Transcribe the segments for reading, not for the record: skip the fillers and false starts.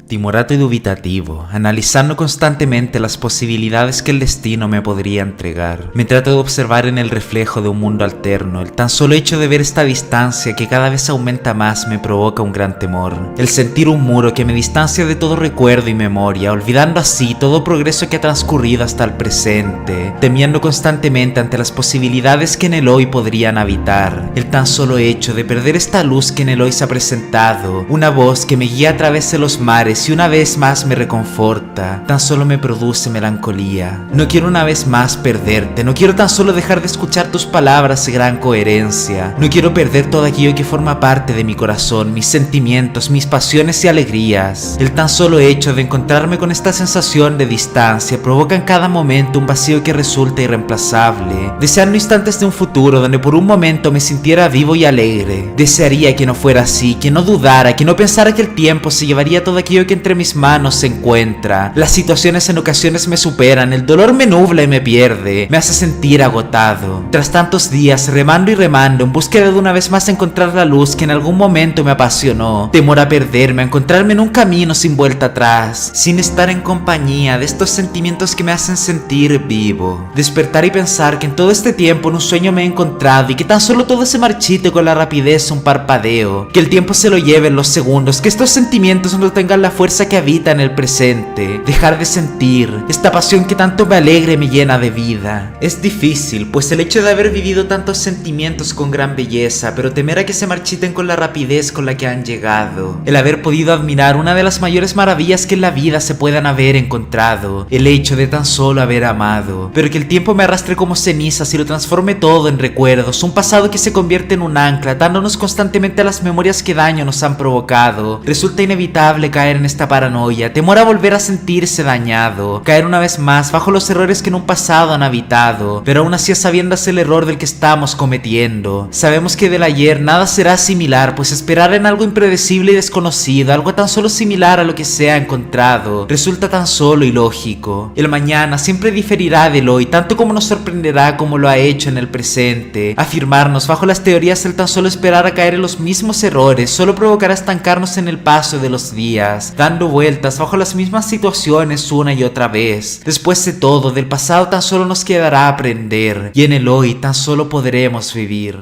Timorato y dubitativo, analizando constantemente las posibilidades que el destino me podría entregar. Me trato de observar en el reflejo de un mundo alterno. El tan solo hecho de ver esta distancia que cada vez aumenta más me provoca un gran temor. El sentir un muro que me distancia de todo recuerdo y memoria, olvidando así todo progreso que ha transcurrido hasta el presente, temiendo constantemente ante las posibilidades que en el hoy podrían habitar. El tan solo hecho de perder esta luz que en el hoy se ha presentado, una voz que me guía a través de los mares y una vez más me reconforta, tan solo me produce melancolía. No quiero una vez más perderte, no quiero tan solo dejar de escuchar tus palabras de gran coherencia, no quiero perder todo aquello que forma parte de mi corazón, mis sentimientos, mis pasiones y alegrías. El tan solo hecho de encontrarme con esta sensación de distancia provoca en cada momento un vacío que resulta irreemplazable, deseando instantes de un futuro donde por un momento me sintiera vivo y alegre. Desearía que no fuera así, que no dudara, que no pensara que el tiempo se llevaría todo aquello que entre mis manos se encuentra. Las situaciones en ocasiones me superan, el dolor me nubla y me pierde, me hace sentir agotado. Tras tantos días remando y remando en búsqueda de una vez más encontrar la luz que en algún momento me apasionó, temor a perderme, a encontrarme en un camino sin vuelta atrás, sin estar en compañía de estos sentimientos que me hacen sentir vivo. Despertar y pensar que en todo este tiempo en un sueño me he encontrado y que tan solo todo se marchite con la rapidez de un parpadeo, que el tiempo se lo lleve en los segundos, que estos sentimientos no tengan la fuerza que habita en el presente, dejar de sentir esta pasión que tanto me alegra y me llena de vida. Es difícil, pues el hecho de haber vivido tantos sentimientos con gran belleza, pero temer a que se marchiten con la rapidez con la que han llegado, el haber podido admirar una de las mayores maravillas que en la vida se puedan haber encontrado, el hecho de tan solo haber amado, pero que el tiempo me arrastre como cenizas y lo transforme todo en recuerdos, un pasado que se convierte en un ancla, atándonos constantemente a las memorias que daño nos han provocado. Resulta inevitable caer en esta paranoia, temor a volver a sentirse dañado, caer una vez más bajo los errores que en un pasado han habitado, pero aún así sabiéndose el error del que estamos cometiendo. Sabemos que del ayer nada será similar, pues esperar en algo impredecible y desconocido, algo tan solo similar a lo que se ha encontrado, resulta tan solo ilógico. El mañana siempre diferirá del hoy, tanto como nos sorprenderá como lo ha hecho en el presente. Afirmarnos bajo las teorías del tan solo esperar a caer en los mismos errores solo provocará estancarnos en el paso de los días, dando vueltas bajo las mismas situaciones una y otra vez. Después de todo, del pasado tan solo nos quedará aprender, y en el hoy tan solo podremos vivir.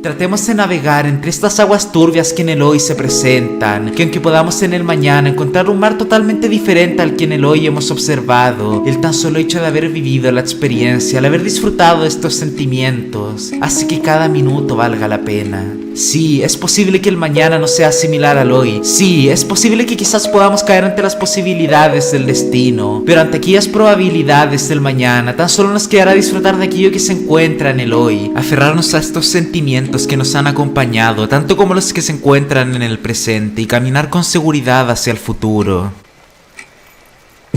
Tratemos de navegar entre estas aguas turbias que en el hoy se presentan, que aunque podamos en el mañana encontrar un mar totalmente diferente al que en el hoy hemos observado, el tan solo hecho de haber vivido la experiencia, el haber disfrutado de estos sentimientos, hace que cada minuto valga la pena. Sí, es posible que el mañana no sea similar al hoy. Sí, es posible que quizás podamos caer ante las posibilidades del destino, pero ante aquellas probabilidades del mañana, tan solo nos quedará disfrutar de aquello que se encuentra en el hoy, aferrarnos a estos sentimientos que nos han acompañado, tanto como los que se encuentran en el presente, y caminar con seguridad hacia el futuro.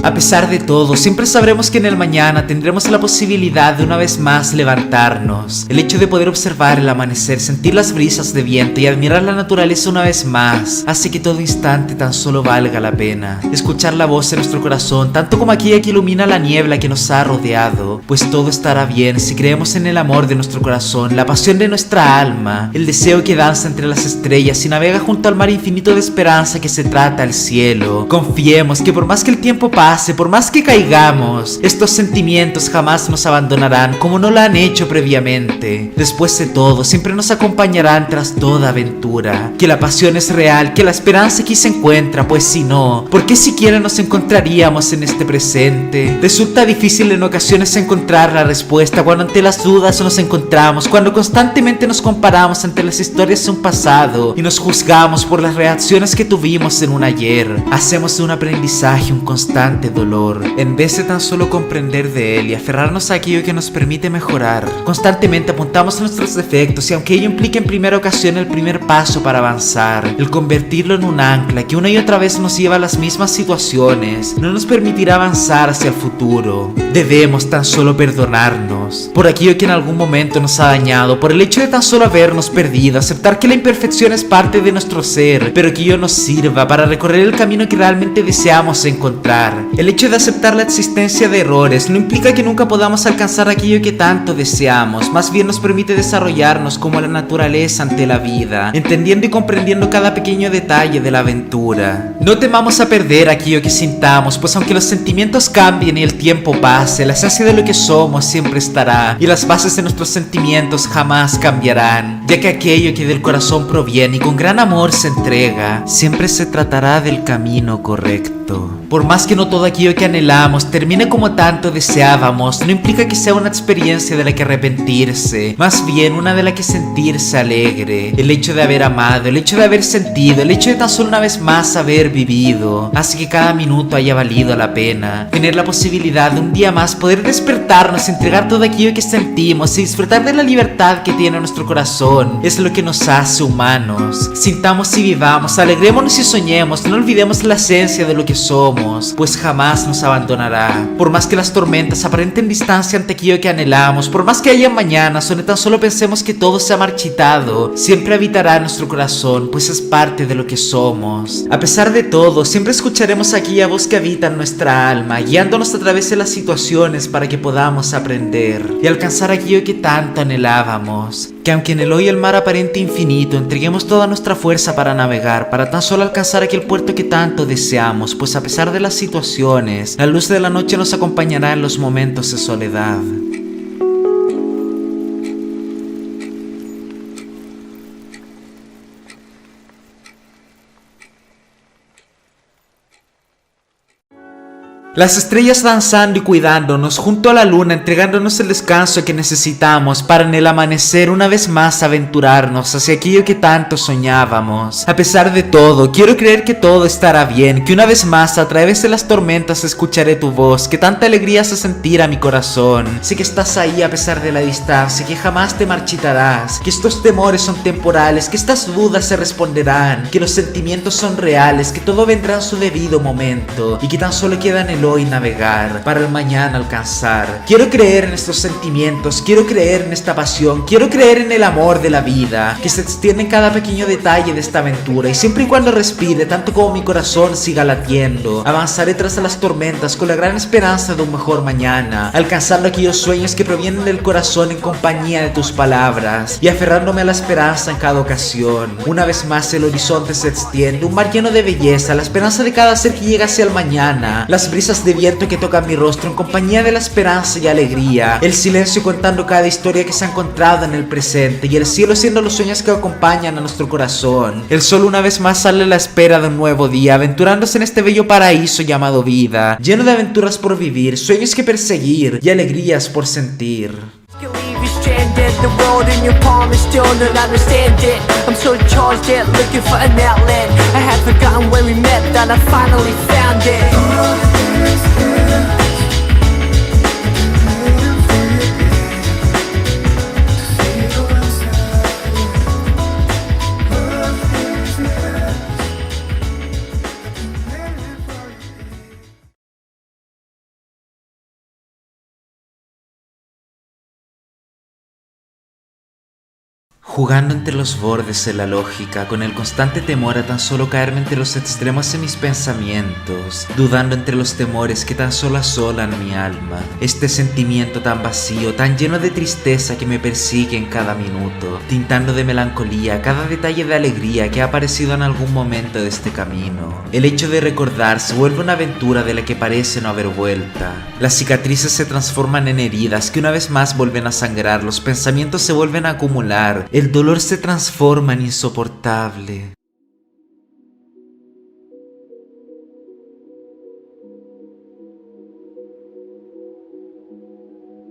A pesar de todo, siempre sabremos que en el mañana tendremos la posibilidad de una vez más levantarnos. El hecho de poder observar el amanecer, sentir las brisas de viento y admirar la naturaleza una vez más hace que todo instante tan solo valga la pena. Escuchar la voz de nuestro corazón, tanto como aquella que ilumina la niebla que nos ha rodeado, pues todo estará bien si creemos en el amor de nuestro corazón, la pasión de nuestra alma, el deseo que danza entre las estrellas y navega junto al mar infinito de esperanza que se trata el cielo. Confiemos que por más que el tiempo pase, por más que caigamos, estos sentimientos jamás nos abandonarán como no lo han hecho previamente. Después de todo, siempre nos acompañarán tras toda aventura. Que la pasión es real, que la esperanza aquí se encuentra, pues si no, ¿por qué siquiera nos encontraríamos en este presente? Resulta difícil en ocasiones encontrar la respuesta cuando ante las dudas nos encontramos, cuando constantemente nos comparamos ante las historias de un pasado y nos juzgamos por las reacciones que tuvimos en un ayer. Hacemos de un aprendizaje un constante dolor, en vez de tan solo comprender de él y aferrarnos a aquello que nos permite mejorar. Constantemente apuntamos a nuestros defectos y aunque ello implique en primera ocasión el primer paso para avanzar, el convertirlo en un ancla que una y otra vez nos lleva a las mismas situaciones, no nos permitirá avanzar hacia el futuro. Debemos tan solo perdonarnos por aquello que en algún momento nos ha dañado, por el hecho de tan solo habernos perdido, aceptar que la imperfección es parte de nuestro ser, pero que ello nos sirva para recorrer el camino que realmente deseamos encontrar. El hecho de aceptar la existencia de errores no implica que nunca podamos alcanzar aquello que tanto deseamos, más bien nos permite desarrollarnos como la naturaleza ante la vida, entendiendo y comprendiendo cada pequeño detalle de la aventura. No temamos a perder aquello que sintamos, pues aunque los sentimientos cambien y el tiempo pase, la esencia de lo que somos siempre estará, y las bases de nuestros sentimientos jamás cambiarán, ya que aquello que del corazón proviene y con gran amor se entrega, siempre se tratará del camino correcto. Por más que no todo aquello que anhelamos termine como tanto deseábamos, no implica que sea una experiencia de la que arrepentirse, más bien una de la que sentirse alegre. El hecho de haber amado, el hecho de haber sentido, el hecho de tan solo una vez más haber vivido, hace que cada minuto haya valido la pena. Tener la posibilidad de un día más poder despertarnos, entregar todo aquello que sentimos y disfrutar de la libertad que tiene nuestro corazón es lo que nos hace humanos. Sintamos y vivamos, alegrémonos y soñemos, no olvidemos la esencia de lo que somos, pues jamás nos abandonará. Por más que las tormentas aparenten distancia ante aquello que anhelamos, por más que haya mañanas donde tan solo pensemos que todo se ha marchitado, siempre habitará en nuestro corazón, pues es parte de lo que somos. A pesar de todo, siempre escucharemos aquella voz que habita en nuestra alma, guiándonos a través de las situaciones para que podamos aprender y alcanzar aquello que tanto anhelábamos. Que aunque en el hoy el mar aparente infinito, entreguemos toda nuestra fuerza para navegar, para tan solo alcanzar aquel puerto que tanto deseamos, pues a pesar de las situaciones, la luz de la noche nos acompañará en los momentos de soledad. Las estrellas danzando y cuidándonos junto a la luna, entregándonos el descanso que necesitamos para en el amanecer una vez más aventurarnos hacia aquello que tanto soñábamos. A pesar de todo, quiero creer que todo estará bien, que una vez más a través de las tormentas escucharé tu voz, que tanta alegría hace sentir a mi corazón. Sé que estás ahí a pesar de la distancia, que jamás te marchitarás, que estos temores son temporales, que estas dudas se responderán, que los sentimientos son reales, que todo vendrá en su debido momento y que tan solo queda en el hoy navegar para el mañana alcanzar. Quiero creer en estos sentimientos, quiero creer en esta pasión, quiero creer en el amor de la vida que se extiende en cada pequeño detalle de esta aventura, y siempre y cuando respire, tanto como mi corazón siga latiendo, avanzaré tras las tormentas con la gran esperanza de un mejor mañana, alcanzando aquellos sueños que provienen del corazón en compañía de tus palabras y aferrándome a la esperanza en cada ocasión. Una vez más el horizonte se extiende, un mar lleno de belleza, la esperanza de cada ser que llega hacia el mañana, las brisas de viento que tocan mi rostro en compañía de la esperanza y alegría, el silencio contando cada historia que se ha encontrado en el presente y el cielo siendo los sueños que acompañan a nuestro corazón. El sol una vez más sale a la espera de un nuevo día, aventurándose en este bello paraíso llamado vida, lleno de aventuras por vivir, sueños que perseguir y alegrías por sentir. The world in your palm is still not understand it. I'm so charged yet looking for an outlet. I had forgotten where we met, that I finally found it. Jugando entre los bordes de la lógica, con el constante temor a tan solo caerme entre los extremos de mis pensamientos, dudando entre los temores que tan solo asolan mi alma. Este sentimiento tan vacío, tan lleno de tristeza que me persigue en cada minuto, tintando de melancolía cada detalle de alegría que ha aparecido en algún momento de este camino. El hecho de recordar se vuelve una aventura de la que parece no haber vuelta. Las cicatrices se transforman en heridas que una vez más vuelven a sangrar, los pensamientos se vuelven a acumular, el dolor se transforma en insoportable.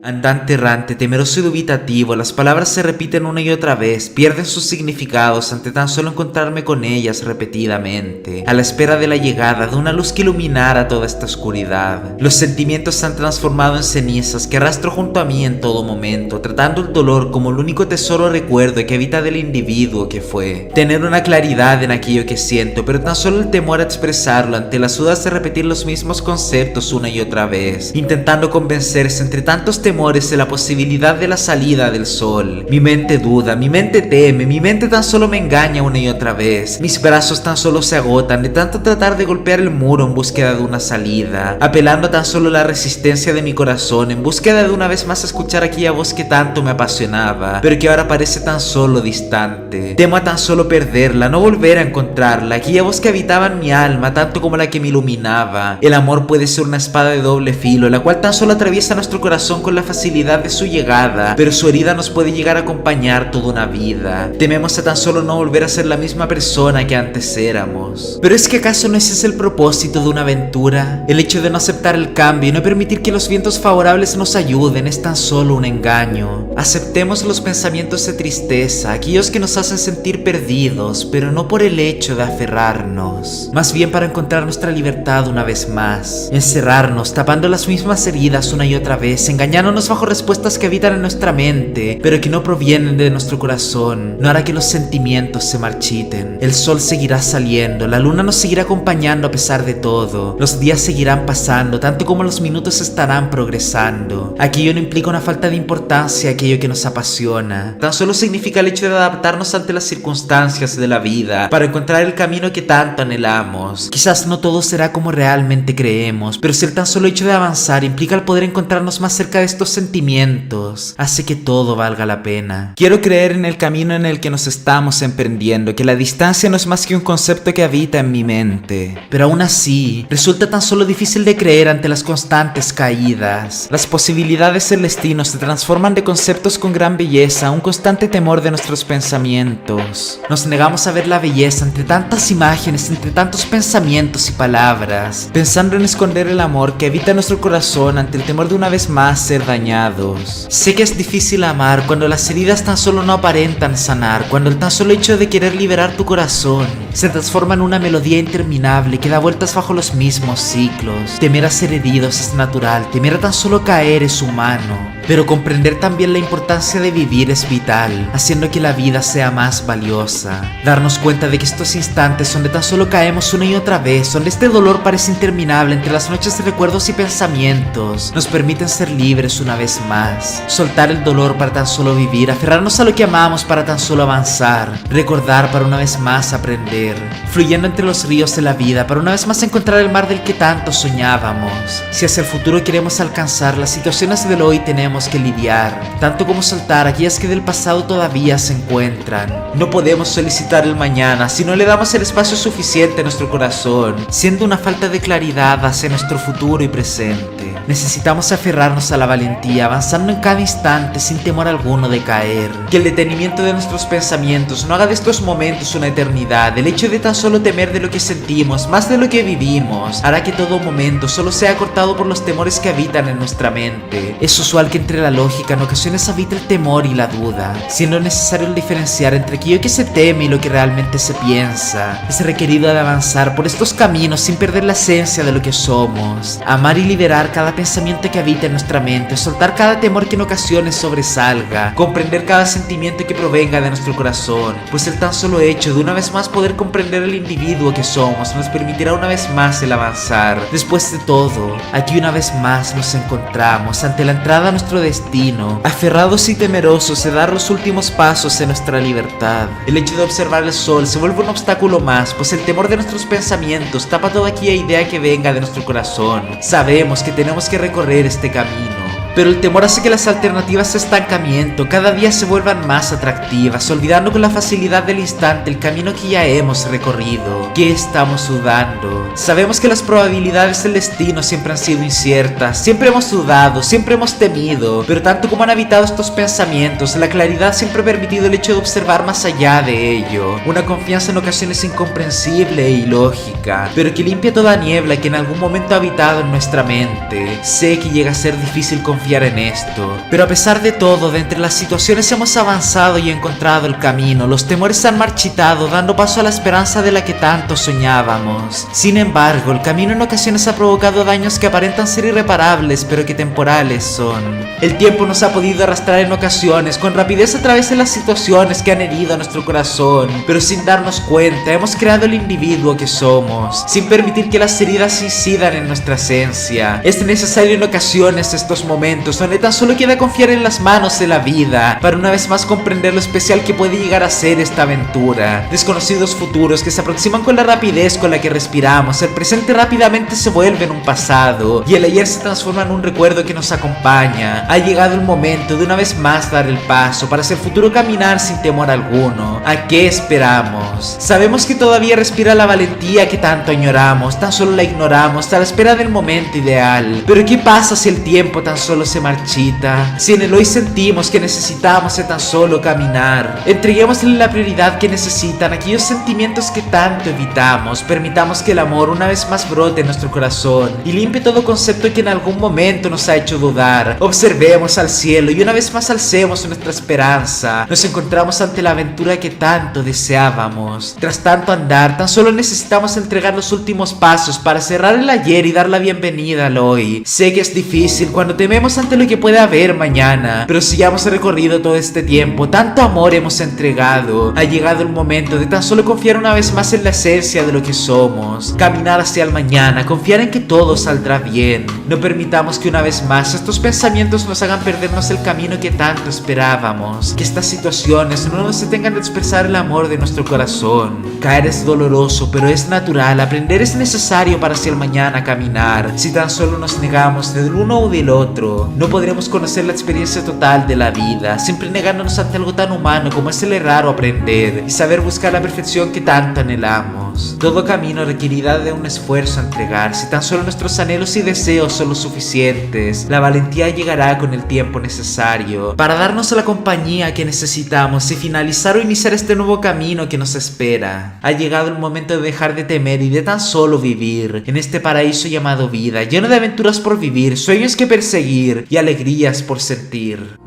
Andante errante, temeroso y dubitativo, las palabras se repiten una y otra vez, pierden sus significados ante tan solo encontrarme con ellas repetidamente, a la espera de la llegada de una luz que iluminara toda esta oscuridad. Los sentimientos se han transformado en cenizas que arrastro junto a mí en todo momento, tratando el dolor como el único tesoro recuerdo que habita del individuo que fue. Tener una claridad en aquello que siento, pero tan solo el temor a expresarlo ante las dudas de repetir los mismos conceptos una y otra vez, intentando convencerse entre tantos temores de la posibilidad de la salida del sol. Mi mente duda, mi mente teme, mi mente tan solo me engaña una y otra vez. Mis brazos tan solo se agotan de tanto tratar de golpear el muro en búsqueda de una salida, apelando tan solo a la resistencia de mi corazón en búsqueda de una vez más escuchar aquella voz que tanto me apasionaba, pero que ahora parece tan solo distante. Temo a tan solo perderla, no volver a encontrarla, aquella voz que habitaba en mi alma tanto como la que me iluminaba. El amor puede ser una espada de doble filo, la cual tan solo atraviesa nuestro corazón con la facilidad de su llegada, pero su herida nos puede llegar a acompañar toda una vida. Tememos a tan solo no volver a ser la misma persona que antes éramos. Pero es que ¿acaso no ese es el propósito de una aventura? El hecho de no aceptar el cambio y no permitir que los vientos favorables nos ayuden es tan solo un engaño. Aceptemos los pensamientos de tristeza, aquellos que nos hacen sentir perdidos, pero no por el hecho de aferrarnos, más bien para encontrar nuestra libertad una vez más. Encerrarnos, tapando las mismas heridas una y otra vez, engañándonos bajo respuestas que habitan en nuestra mente, pero que no provienen de nuestro corazón, no hará que los sentimientos se marchiten. El sol seguirá saliendo, la luna nos seguirá acompañando a pesar de todo, los días seguirán pasando, tanto como los minutos estarán progresando. Aquello no implica una falta de importancia, aquello que nos apasiona. Tan solo significa el hecho de adaptarnos ante las circunstancias de la vida, para encontrar el camino que tanto anhelamos. Quizás no todo será como realmente creemos, pero si el tan solo hecho de avanzar implica el poder encontrarnos más cerca de estos sentimientos, hace que todo valga la pena. Quiero creer en el camino en el que nos estamos emprendiendo, que la distancia no es más que un concepto que habita en mi mente. Pero aún así, resulta tan solo difícil de creer ante las constantes caídas. Las posibilidades del destino se transforman de conceptos con gran belleza a un constante temor de nuestros pensamientos. Nos negamos a ver la belleza entre tantas imágenes, entre tantos pensamientos y palabras, pensando en esconder el amor que habita en nuestro corazón ante el temor de una vez más ser dañados. Sé que es difícil amar cuando las heridas tan solo no aparentan sanar, cuando el tan solo hecho de querer liberar tu corazón se transforma en una melodía interminable que da vueltas bajo los mismos ciclos. Temer a ser heridos es natural, temer a tan solo caer es humano, pero comprender también la importancia de vivir es vital, haciendo que la vida sea más valiosa. Darnos cuenta de que estos instantes donde tan solo caemos una y otra vez, donde este dolor parece interminable entre las noches de recuerdos y pensamientos, nos permiten ser libres una vez más. Soltar el dolor para tan solo vivir, aferrarnos a lo que amamos para tan solo avanzar, recordar para una vez más aprender, fluyendo entre los ríos de la vida para una vez más encontrar el mar del que tanto soñábamos. Si hacia el futuro queremos alcanzar, las situaciones del hoy tenemos que lidiar, tanto como soltar aquellas que del pasado todavía se encuentran. No podemos solicitar el mañana si no le damos el espacio suficiente a nuestro corazón, siendo una falta de claridad hacia nuestro futuro y presente. Necesitamos aferrarnos a la valentía, avanzando en cada instante sin temor alguno de caer. Que el detenimiento de nuestros pensamientos no haga de estos momentos una eternidad. El hecho de tan solo temer de lo que sentimos, más de lo que vivimos, hará que todo momento solo sea cortado por los temores que habitan en nuestra mente. Es usual que entre la lógica en ocasiones habita el temor y la duda, siendo necesario el diferenciar entre aquello que se teme y lo que realmente se piensa. Es requerido de avanzar por estos caminos sin perder la esencia de lo que somos, amar y liberar cada pensamiento que habita en nuestra mente, soltar cada temor que en ocasiones sobresalga, comprender cada sentimiento que provenga de nuestro corazón, pues el tan solo hecho de una vez más poder comprender el individuo que somos nos permitirá una vez más el avanzar. Después de todo, aquí una vez más nos encontramos ante la entrada a nuestro destino, aferrados y temerosos de dar los últimos pasos en nuestra libertad. El hecho de observar el sol se vuelve un obstáculo más, pues el temor de nuestros pensamientos tapa toda aquella idea que venga de nuestro corazón. Sabemos que tenemos que recorrer este camino, pero el temor hace que las alternativas de estancamiento cada día se vuelvan más atractivas, olvidando con la facilidad del instante el camino que ya hemos recorrido. ¿Qué estamos dudando? Sabemos que las probabilidades del destino siempre han sido inciertas, siempre hemos dudado, siempre hemos temido, pero tanto como han habitado estos pensamientos, la claridad siempre ha permitido el hecho de observar más allá de ello. Una confianza en ocasiones incomprensible e ilógica, pero que limpia toda niebla que en algún momento ha habitado en nuestra mente. Sé que llega a ser difícil confiar en esto, pero a pesar de todo, de entre las situaciones hemos avanzado y encontrado el camino. Los temores se han marchitado, dando paso a la esperanza de la que tanto soñábamos. Sin embargo, el camino en ocasiones ha provocado daños que aparentan ser irreparables, pero que temporales son. El tiempo nos ha podido arrastrar en ocasiones con rapidez a través de las situaciones que han herido a nuestro corazón, pero sin darnos cuenta hemos creado el individuo que somos, sin permitir que las heridas incidan en nuestra esencia. Es necesario en ocasiones estos momentos momentos donde tan solo queda confiar en las manos de la vida para una vez más comprender lo especial que puede llegar a ser esta aventura. Desconocidos futuros que se aproximan con la rapidez con la que respiramos, el presente rápidamente se vuelve en un pasado y el ayer se transforma en un recuerdo que nos acompaña. Ha llegado el momento de una vez más dar el paso para hacia el futuro caminar sin temor alguno. ¿A qué esperamos? Sabemos que todavía respira la valentía que tanto añoramos, tan solo la ignoramos a la espera del momento ideal. Pero ¿qué pasa si el tiempo tan solo se marchita? Si en el hoy sentimos que necesitamos de tan solo caminar. Entreguémosle la prioridad que necesitan aquellos sentimientos que tanto evitamos. Permitamos que el amor una vez más brote en nuestro corazón y limpie todo concepto que en algún momento nos ha hecho dudar. Observemos al cielo y una vez más alcemos nuestra esperanza. Nos encontramos ante la aventura que tanto deseábamos. Tras tanto andar, tan solo necesitamos entregar los últimos pasos para cerrar el ayer y dar la bienvenida al hoy. Sé que es difícil cuando tememos ante lo que puede haber mañana, pero si ya hemos recorrido todo este tiempo, tanto amor hemos entregado, ha llegado el momento de tan solo confiar una vez más en la esencia de lo que somos, caminar hacia el mañana, confiar en que todo saldrá bien. No permitamos que una vez más estos pensamientos nos hagan perdernos el camino que tanto esperábamos, que estas situaciones no nos detengan de expresar el amor de nuestro corazón. Caer es doloroso, pero es natural, aprender es necesario para hacia el mañana caminar. Si tan solo nos negamos del uno o del otro, no podremos conocer la experiencia total de la vida, siempre negándonos ante algo tan humano como es el errar o aprender y saber buscar la perfección que tanto anhelamos. Todo camino requerirá de un esfuerzo a entregar. Si tan solo nuestros anhelos y deseos son los suficientes, la valentía llegará con el tiempo necesario para darnos la compañía que necesitamos y finalizar o iniciar este nuevo camino que nos espera. Ha llegado el momento de dejar de temer y de tan solo vivir en este paraíso llamado vida, lleno de aventuras por vivir, sueños que perseguir y alegrías por sentir.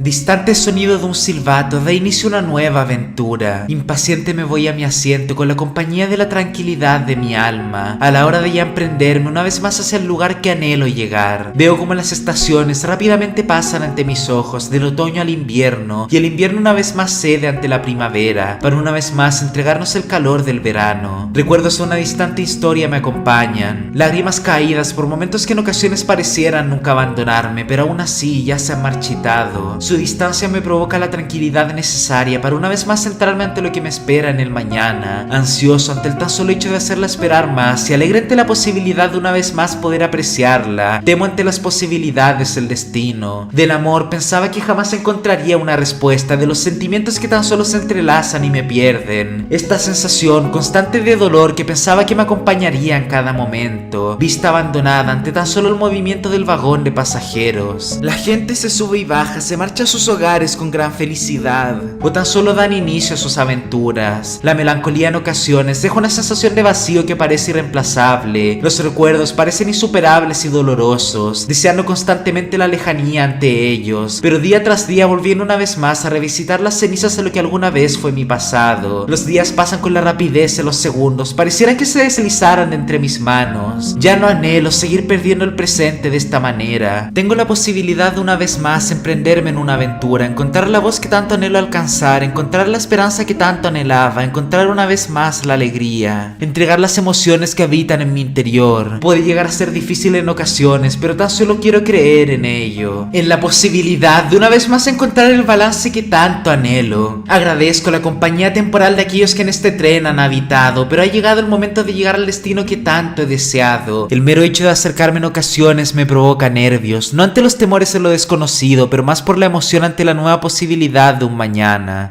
Distante sonido de un silbato da inicio a una nueva aventura. Impaciente me voy a mi asiento con la compañía de la tranquilidad de mi alma. A la hora de ya emprenderme una vez más hacia el lugar que anhelo llegar. Veo como las estaciones rápidamente pasan ante mis ojos, del otoño al invierno, y el invierno una vez más cede ante la primavera, para una vez más entregarnos el calor del verano. Recuerdos de una distante historia me acompañan, lágrimas caídas por momentos que en ocasiones parecieran nunca abandonarme, pero aún así ya se han marchitado. Su distancia me provoca la tranquilidad necesaria para una vez más centrarme ante lo que me espera en el mañana, ansioso ante el tan solo hecho de hacerla esperar más y alegre ante la posibilidad de una vez más poder apreciarla. Temo ante las posibilidades del destino. Del amor pensaba que jamás encontraría una respuesta, de los sentimientos que tan solo se entrelazan y me pierden. Esta sensación constante de dolor que pensaba que me acompañaría en cada momento, vista abandonada ante tan solo el movimiento del vagón de pasajeros. La gente se sube y baja, se marcha a sus hogares con gran felicidad, o tan solo dan inicio a sus aventuras. La melancolía en ocasiones deja una sensación de vacío que parece irreemplazable. Los recuerdos parecen insuperables y dolorosos, deseando constantemente la lejanía ante ellos, pero día tras día volviendo una vez más a revisitar las cenizas de lo que alguna vez fue mi pasado. Los días pasan con la rapidez de los segundos, pareciera que se deslizaran entre mis manos. Ya no anhelo seguir perdiendo el presente de esta manera. Tengo la posibilidad de una vez más emprenderme en una aventura, encontrar la voz que tanto anhelo alcanzar, encontrar la esperanza que tanto anhelaba, encontrar una vez más la alegría, entregar las emociones que habitan en mi interior. Puede llegar a ser difícil en ocasiones, pero tan solo quiero creer en ello, en la posibilidad de una vez más encontrar el balance que tanto anhelo. Agradezco la compañía temporal de aquellos que en este tren han habitado, pero ha llegado el momento de llegar al destino que tanto he deseado. El mero hecho de acercarme en ocasiones me provoca nervios, no ante los temores de lo desconocido, pero más por la emoción ante la nueva posibilidad de un mañana.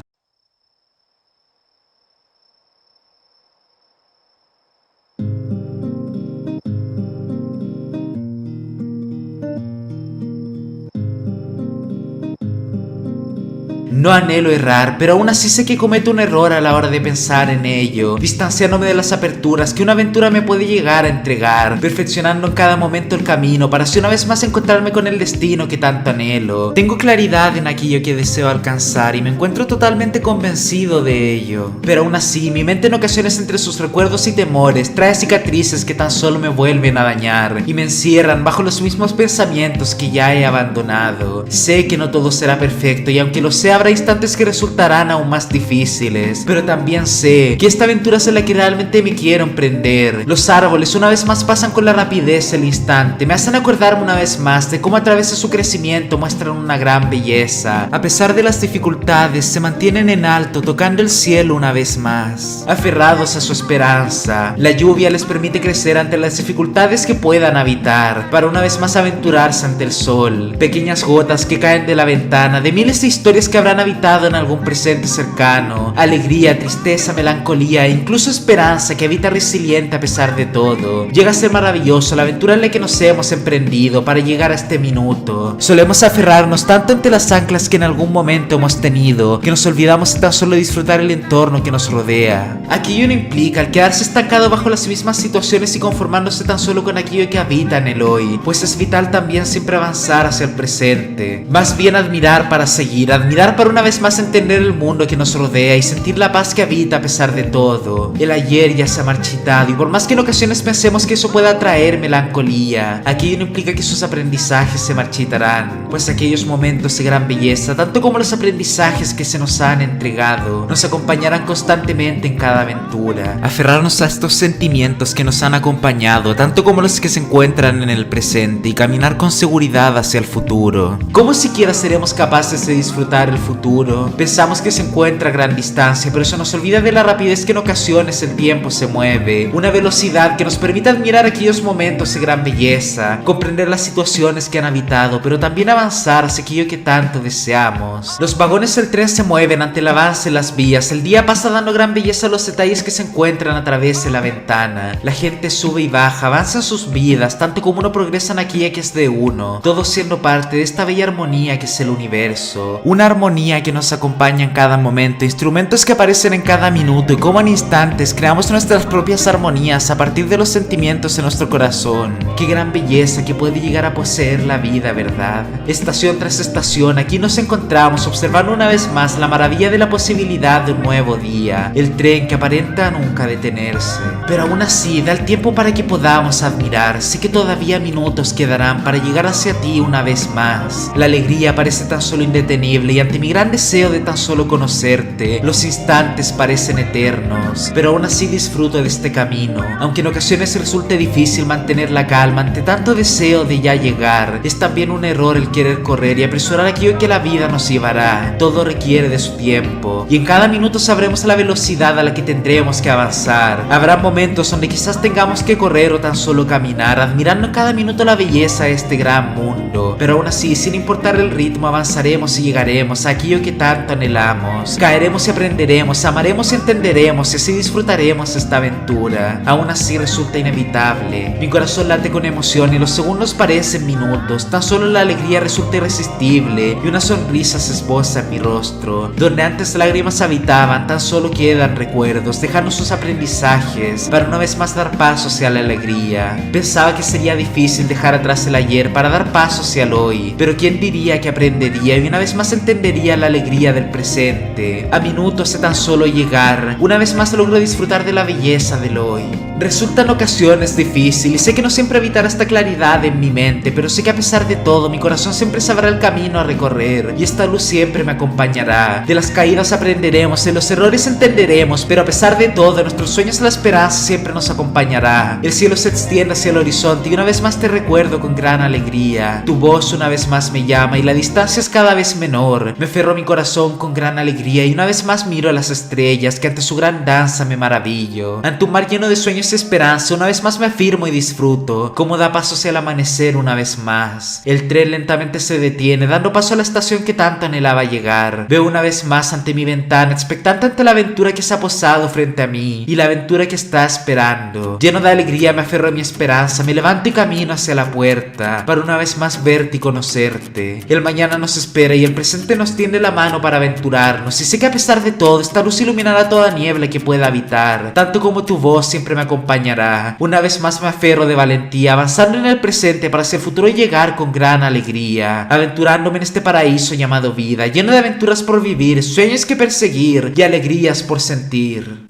No anhelo errar, pero aún así sé que cometo un error a la hora de pensar en ello, distanciándome de las aperturas que una aventura me puede llegar a entregar, perfeccionando en cada momento el camino para así una vez más encontrarme con el destino que tanto anhelo. Tengo claridad en aquello que deseo alcanzar y me encuentro totalmente convencido de ello, pero aún así mi mente en ocasiones entre sus recuerdos y temores trae cicatrices que tan solo me vuelven a dañar y me encierran bajo los mismos pensamientos que ya he abandonado. Sé que no todo será perfecto y aunque lo sea habrá instantes que resultarán aún más difíciles, pero también sé que esta aventura es la que realmente me quiero emprender. Los árboles una vez más pasan con la rapidez del instante, me hacen acordarme una vez más de cómo a través de su crecimiento muestran una gran belleza. A pesar de las dificultades se mantienen en alto tocando el cielo una vez más, aferrados a su esperanza. La lluvia les permite crecer ante las dificultades que puedan habitar, para una vez más aventurarse ante el sol. Pequeñas gotas que caen de la ventana de miles de historias que habrán habitado en algún presente cercano. Alegría, tristeza, melancolía e incluso esperanza que habita resiliente a pesar de todo. Llega a ser maravilloso la aventura en la que nos hemos emprendido para llegar a este minuto. Solemos aferrarnos tanto ante las anclas que en algún momento hemos tenido, que nos olvidamos de tan solo disfrutar el entorno que nos rodea. Aquello no implica el quedarse estancado bajo las mismas situaciones y conformándose tan solo con aquello que habita en el hoy, pues es vital también siempre avanzar hacia el presente. Más bien admirar para seguir, admirar para una vez más entender el mundo que nos rodea y sentir la paz que habita a pesar de todo. El ayer ya se ha marchitado y por más que en ocasiones pensemos que eso pueda traer melancolía, aquello no implica que sus aprendizajes se marchitarán, pues aquellos momentos de gran belleza, tanto como los aprendizajes que se nos han entregado, nos acompañarán constantemente en cada aventura. Aferrarnos a estos sentimientos que nos han acompañado, tanto como los que se encuentran en el presente, y caminar con seguridad hacia el futuro. ¿Cómo siquiera seremos capaces de disfrutar el futuro? Pensamos que se encuentra a gran distancia, pero se nos olvida de la rapidez que en ocasiones el tiempo se mueve, una velocidad que nos permite admirar aquellos momentos de gran belleza, comprender las situaciones que han habitado, pero también avanzar hacia aquello que tanto deseamos. Los vagones del tren se mueven ante el avance de las vías, el día pasa dando gran belleza a los detalles que se encuentran a través de la ventana. La gente sube y baja, avanza en sus vidas, tanto como uno progresa en aquella que es de uno, todos siendo parte de esta bella armonía que es el universo. Una armonía que nos acompaña en cada momento, instrumentos que aparecen en cada minuto y como en instantes creamos nuestras propias armonías a partir de los sentimientos en nuestro corazón. Qué gran belleza que puede llegar a poseer la vida, ¿verdad? Estación tras estación, aquí nos encontramos observando una vez más la maravilla de la posibilidad de un nuevo día, el tren que aparenta nunca detenerse, pero aún así da el tiempo para que podamos admirar. Sé que todavía minutos quedarán para llegar hacia ti una vez más. La alegría parece tan solo indetenible y ante mi gran deseo de tan solo conocerte, los instantes parecen eternos, pero aún así disfruto de este camino, aunque en ocasiones resulte difícil mantener la calma ante tanto deseo de ya llegar. Es también un error el querer correr y apresurar aquello que la vida nos llevará. Todo requiere de su tiempo y en cada minuto sabremos la velocidad a la que tendremos que avanzar. Habrá momentos donde quizás tengamos que correr o tan solo caminar, admirando cada minuto la belleza de este gran mundo, pero aún así, sin importar el ritmo, avanzaremos y llegaremos a aquello que tanto anhelamos. Caeremos y aprenderemos, amaremos y entenderemos y así disfrutaremos esta aventura. Aún así resulta inevitable. Mi corazón late con emoción y los segundos parecen minutos. Tan solo la alegría resulta irresistible y una sonrisa se esboza en mi rostro. Donde antes lágrimas habitaban, tan solo quedan recuerdos, dejando sus aprendizajes para una vez más dar paso hacia la alegría. Pensaba que sería difícil dejar atrás el ayer para dar paso hacia el hoy, pero quién diría que aprendería y una vez más entendería la alegría del presente. A minutos de tan solo llegar, una vez más logro disfrutar de la belleza del hoy. Resulta en ocasiones difícil y sé que no siempre evitará esta claridad en mi mente, pero sé que a pesar de todo mi corazón siempre sabrá el camino a recorrer y esta luz siempre me acompañará. De las caídas aprenderemos, de los errores entenderemos, pero a pesar de todo nuestros sueños y la esperanza siempre nos acompañará. El cielo se extiende hacia el horizonte y una vez más te recuerdo con gran alegría. Tu voz una vez más me llama y la distancia es cada vez menor. Me aferro a mi corazón con gran alegría y una vez más miro a las estrellas que ante su gran danza me maravillo. Ante un mar lleno de sueños esa esperanza, una vez más me afirmo y disfruto cómo da paso hacia el amanecer una vez más. El tren lentamente se detiene, dando paso a la estación que tanto anhelaba llegar. Veo una vez más ante mi ventana, expectante ante la aventura que se ha posado frente a mí y la aventura que está esperando. Lleno de alegría me aferro a mi esperanza, me levanto y camino hacia la puerta para una vez más verte y conocerte. El mañana nos espera y el presente nos tiende la mano para aventurarnos, y sé que a pesar de todo esta luz iluminará toda niebla que pueda habitar, tanto como tu voz siempre me acompañará. Una vez más me aferro de valentía, avanzando en el presente para hacia el futuro llegar con gran alegría, aventurándome en este paraíso llamado vida, lleno de aventuras por vivir, sueños que perseguir y alegrías por sentir.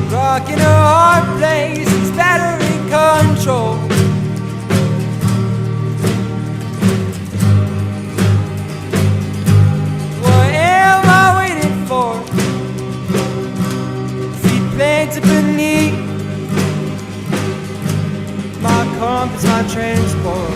Rock in a hard place, it's battery control. What am I waiting for? Seatplanes beneath my compass, my transport.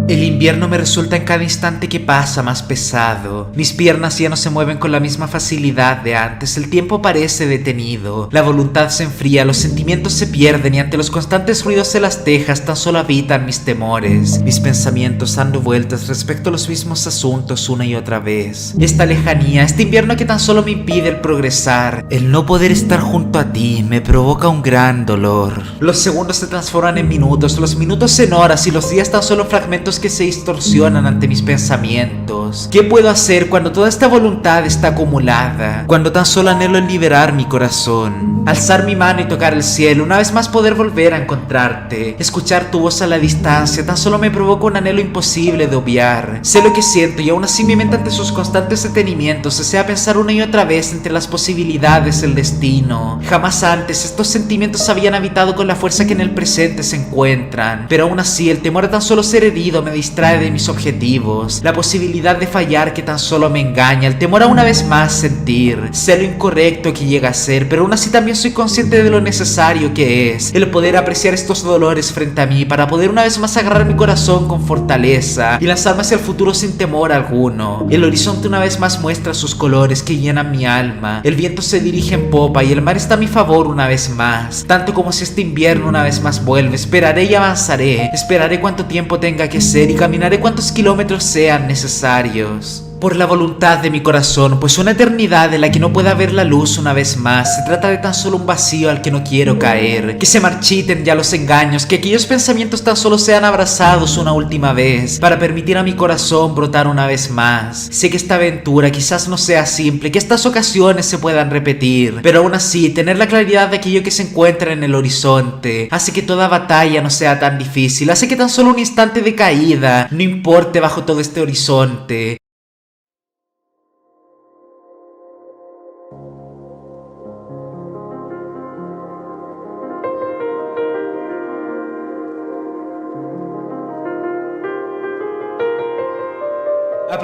El invierno me resulta en cada instante que pasa más pesado. Mis piernas ya no se mueven con la misma facilidad de antes, el tiempo parece detenido, la voluntad se enfría, los sentimientos se pierden y ante los constantes ruidos de las tejas tan solo habitan mis temores. Mis pensamientos dando vueltas respecto a los mismos asuntos una y otra vez. Esta lejanía, este invierno que tan solo me impide el progresar, el no poder estar junto a ti me provoca un gran dolor. Los segundos se transforman en minutos, los minutos en horas y los días tan solo fragmentos que se distorsionan ante mis pensamientos. ¿Qué puedo hacer cuando toda esta voluntad está acumulada? Cuando tan solo anhelo en liberar mi corazón, alzar mi mano y tocar el cielo, una vez más poder volver a encontrarte, escuchar tu voz a la distancia, tan solo me provoca un anhelo imposible de obviar. Sé lo que siento y aún así mi mente ante sus constantes detenimientos desea pensar una y otra vez entre las posibilidades del destino. Jamás antes estos sentimientos habían habitado con la fuerza que en el presente se encuentran, pero aún así el temor a tan solo ser herido me distrae de mis objetivos, la posibilidad de fallar que tan solo me engaña, el temor a una vez más sentir. Sé lo incorrecto que llega a ser, pero aún así también soy consciente de lo necesario que es el poder apreciar estos dolores frente a mí para poder una vez más agarrar mi corazón con fortaleza y lanzarme hacia el futuro sin temor alguno. El horizonte una vez más muestra sus colores que llenan mi alma, el viento se dirige en popa y el mar está a mi favor una vez más, tanto como si este invierno una vez más vuelve. Esperaré y avanzaré, esperaré cuánto tiempo tenga que ser y caminaré cuantos kilómetros sean necesarios. Por la voluntad de mi corazón, pues una eternidad en la que no pueda ver la luz una vez más. Se trata de tan solo un vacío al que no quiero caer. Que se marchiten ya los engaños, que aquellos pensamientos tan solo sean abrazados una última vez, para permitir a mi corazón brotar una vez más. Sé que esta aventura quizás no sea simple, que estas ocasiones se puedan repetir, pero aún así, tener la claridad de aquello que se encuentra en el horizonte hace que toda batalla no sea tan difícil, hace que tan solo un instante de caída no importe bajo todo este horizonte.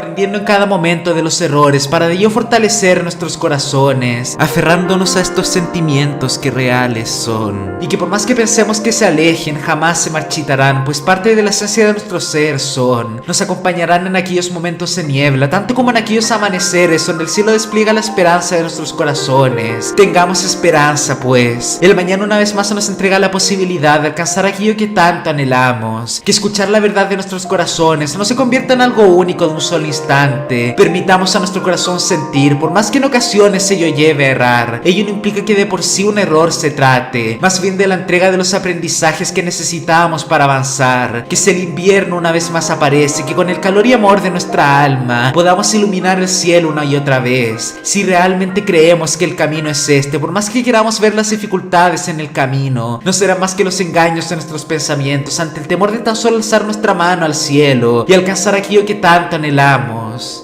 aprendiendo en cada momento de los errores para de ello fortalecer nuestros corazones, aferrándonos a estos sentimientos que reales son y que por más que pensemos que se alejen, jamás se marchitarán, pues parte de la esencia de nuestro ser son, nos acompañarán en aquellos momentos de niebla, tanto como en aquellos amaneceres donde el cielo despliega la esperanza de nuestros corazones. Tengamos esperanza, pues el mañana una vez más nos entrega la posibilidad de alcanzar aquello que tanto anhelamos, que escuchar la verdad de nuestros corazones no se convierta en algo único de un solo instante. Permitamos a nuestro corazón sentir, por más que en ocasiones ello lleve a errar. Ello no implica que de por sí un error se trate, más bien de la entrega de los aprendizajes que necesitamos para avanzar. Que si el invierno una vez más aparece, que con el calor y amor de nuestra alma podamos iluminar el cielo una y otra vez. Si realmente creemos que el camino es este, por más que queramos ver las dificultades en el camino, no será más que los engaños de nuestros pensamientos ante el temor de tan solo alzar nuestra mano al cielo y alcanzar aquello que tanto anhelamos.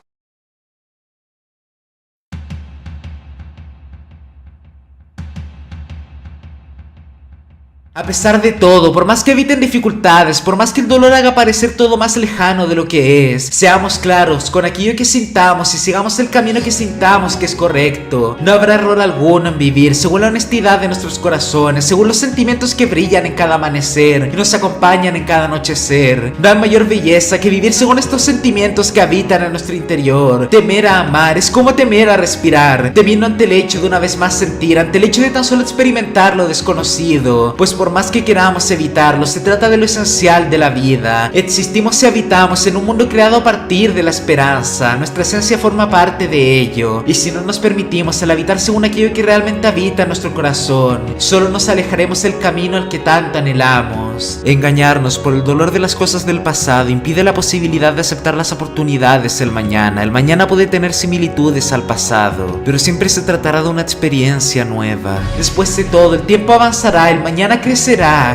A pesar de todo, por más que eviten dificultades, por más que el dolor haga parecer todo más lejano de lo que es, seamos claros con aquello que sintamos y sigamos el camino que sintamos que es correcto. No habrá error alguno en vivir según la honestidad de nuestros corazones, según los sentimientos que brillan en cada amanecer y nos acompañan en cada anochecer. No hay mayor belleza que vivir según estos sentimientos que habitan en nuestro interior. Temer a amar es como temer a respirar, temiendo ante el hecho de una vez más sentir, ante el hecho de tan solo experimentar lo desconocido, pues por más que queramos evitarlo, se trata de lo esencial de la vida. Existimos y habitamos en un mundo creado a partir de la esperanza. Nuestra esencia forma parte de ello, y si no nos permitimos el habitar según aquello que realmente habita en nuestro corazón, solo nos alejaremos del camino al que tanto anhelamos. Engañarnos por el dolor de las cosas del pasado impide la posibilidad de aceptar las oportunidades del mañana. El mañana puede tener similitudes al pasado, pero siempre se tratará de una experiencia nueva. Después de todo, el tiempo avanzará, el mañana crecerá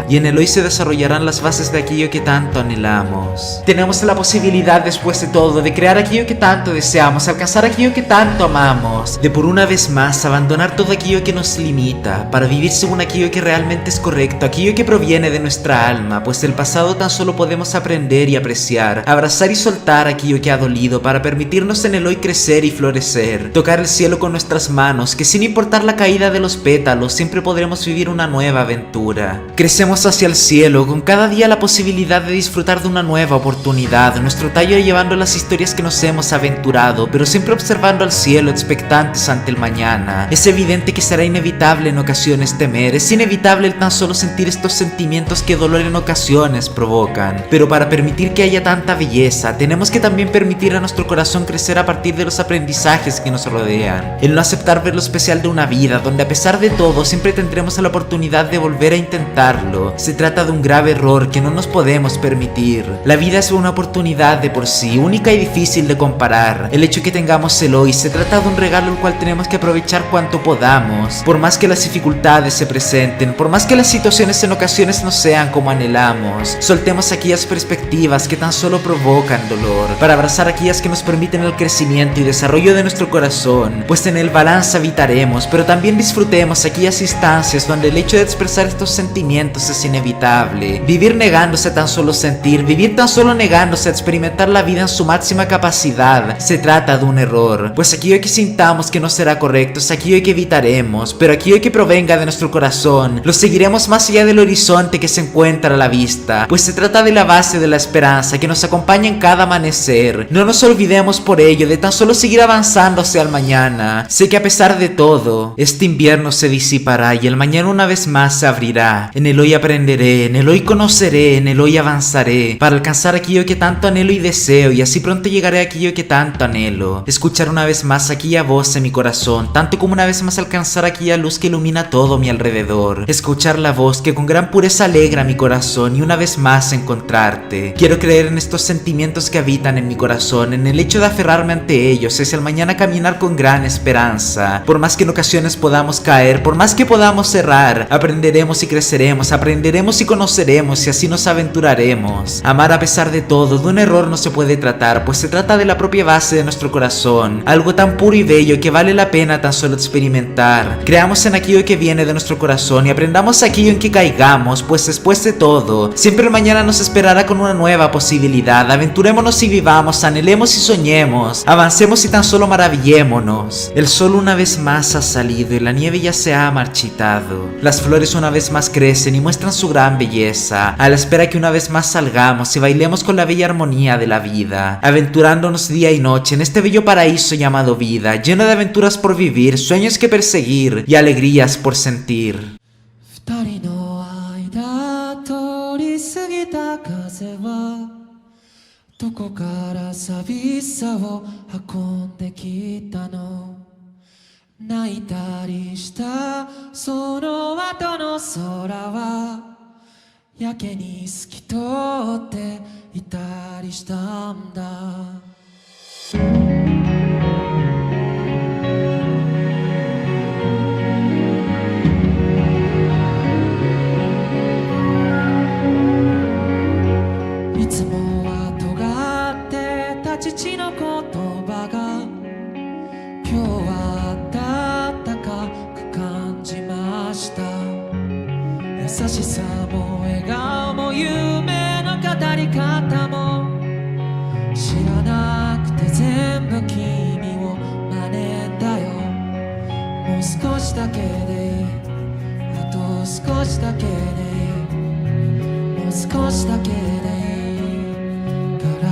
y en el hoy se desarrollarán las bases de aquello que tanto anhelamos. Tenemos la posibilidad después de todo de crear aquello que tanto deseamos, alcanzar aquello que tanto amamos, de por una vez más abandonar todo aquello que nos limita para vivir según aquello que realmente es correcto, aquello que proviene de nuestra alma, pues del pasado tan solo podemos aprender y apreciar, abrazar y soltar aquello que ha dolido para permitirnos en el hoy crecer y florecer, tocar el cielo con nuestras manos, que sin importar la caída de los pétalos siempre podremos vivir una nueva aventura. Crecemos hacia el cielo, con cada día la posibilidad de disfrutar de una nueva oportunidad, nuestro tallo llevando las historias que nos hemos aventurado, pero siempre observando al cielo, expectantes ante el mañana. Es evidente que será inevitable en ocasiones temer, es inevitable el tan solo sentir estos sentimientos que dolor en ocasiones provocan, pero para permitir que haya tanta belleza, tenemos que también permitir a nuestro corazón crecer a partir de los aprendizajes que nos rodean. El no aceptar ver lo especial de una vida, donde a pesar de todo siempre tendremos la oportunidad de volver a intentarlo. Se trata de un grave error que no nos podemos permitir. La vida es una oportunidad de por sí, única y difícil de comparar. El hecho que tengamos el hoy se trata de un regalo el cual tenemos que aprovechar cuanto podamos. Por más que las dificultades se presenten, por más que las situaciones en ocasiones no sean como anhelamos, soltemos aquellas perspectivas que tan solo provocan dolor, para abrazar aquellas que nos permiten el crecimiento y desarrollo de nuestro corazón, pues en el balance habitaremos, pero también disfrutemos aquellas instancias donde el hecho de expresar estos sentimientos es inevitable. Vivir negándose a tan solo sentir, vivir tan solo negándose a experimentar la vida en su máxima capacidad, se trata de un error, pues aquello que sintamos que no será correcto es aquello que evitaremos, pero aquello que provenga de nuestro corazón lo seguiremos más allá del horizonte que se encuentra a la vista, pues se trata de la base de la esperanza que nos acompaña en cada amanecer. No nos olvidemos por ello de tan solo seguir avanzando hacia el mañana. Sé que a pesar de todo, este invierno se disipará y el mañana una vez más se abrirá. En el hoy aprenderé, en el hoy conoceré, en el hoy avanzaré, para alcanzar aquello que tanto anhelo y deseo, y así pronto llegaré a aquello que tanto anhelo. Escuchar una vez más aquella voz en mi corazón, tanto como una vez más alcanzar aquella luz que ilumina todo mi alrededor. Escuchar la voz que con gran pureza alegra mi corazón y una vez más encontrarte. Quiero creer en estos sentimientos que habitan en mi corazón, en el hecho de aferrarme ante ellos, es el mañana caminar con gran esperanza. Por más que en ocasiones podamos caer, por más que podamos errar, aprenderemos y creceremos, aprenderemos y conoceremos y así nos aventuraremos. Amar a pesar de todo, de un error no se puede tratar, pues se trata de la propia base de nuestro corazón, algo tan puro y bello que vale la pena tan solo experimentar. Creamos en aquello que viene de nuestro corazón y aprendamos aquello en que caigamos, pues después después de todo, siempre el mañana nos esperará con una nueva posibilidad. Aventurémonos y vivamos, anhelemos y soñemos, avancemos y tan solo maravillémonos. El sol una vez más ha salido y la nieve ya se ha marchitado. Las flores una vez más crecen y muestran su gran belleza, a la espera que una vez más salgamos y bailemos con la bella armonía de la vida, aventurándonos día y noche en este bello paraíso llamado vida, lleno de aventuras por vivir, sueños que perseguir y alegrías por sentir. 二人の間通り過ぎた風はどこから寂しさを運んできたの泣いたりしたその後の空はやけに透き通っていたりしたんだ父の言葉が今日は温かく感じました優しさも笑顔も夢の語り方も知らなくて全部君を真似だよもう少しだけでいいあと少しだけでいいもう少しだけでいいから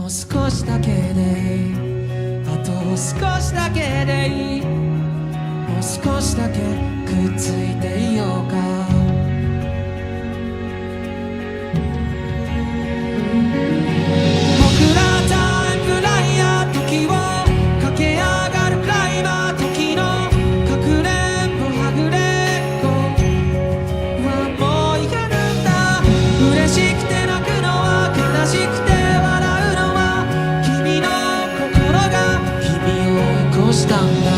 もう少しだけでいいあと少しだけでいいもう少しだけくっついていようか僕らタイムフライヤー時を駆け上がるクライマー時のかくれんぼはぐれっこはもういけるんだ嬉しくて泣くのは悲しくてしたんだよ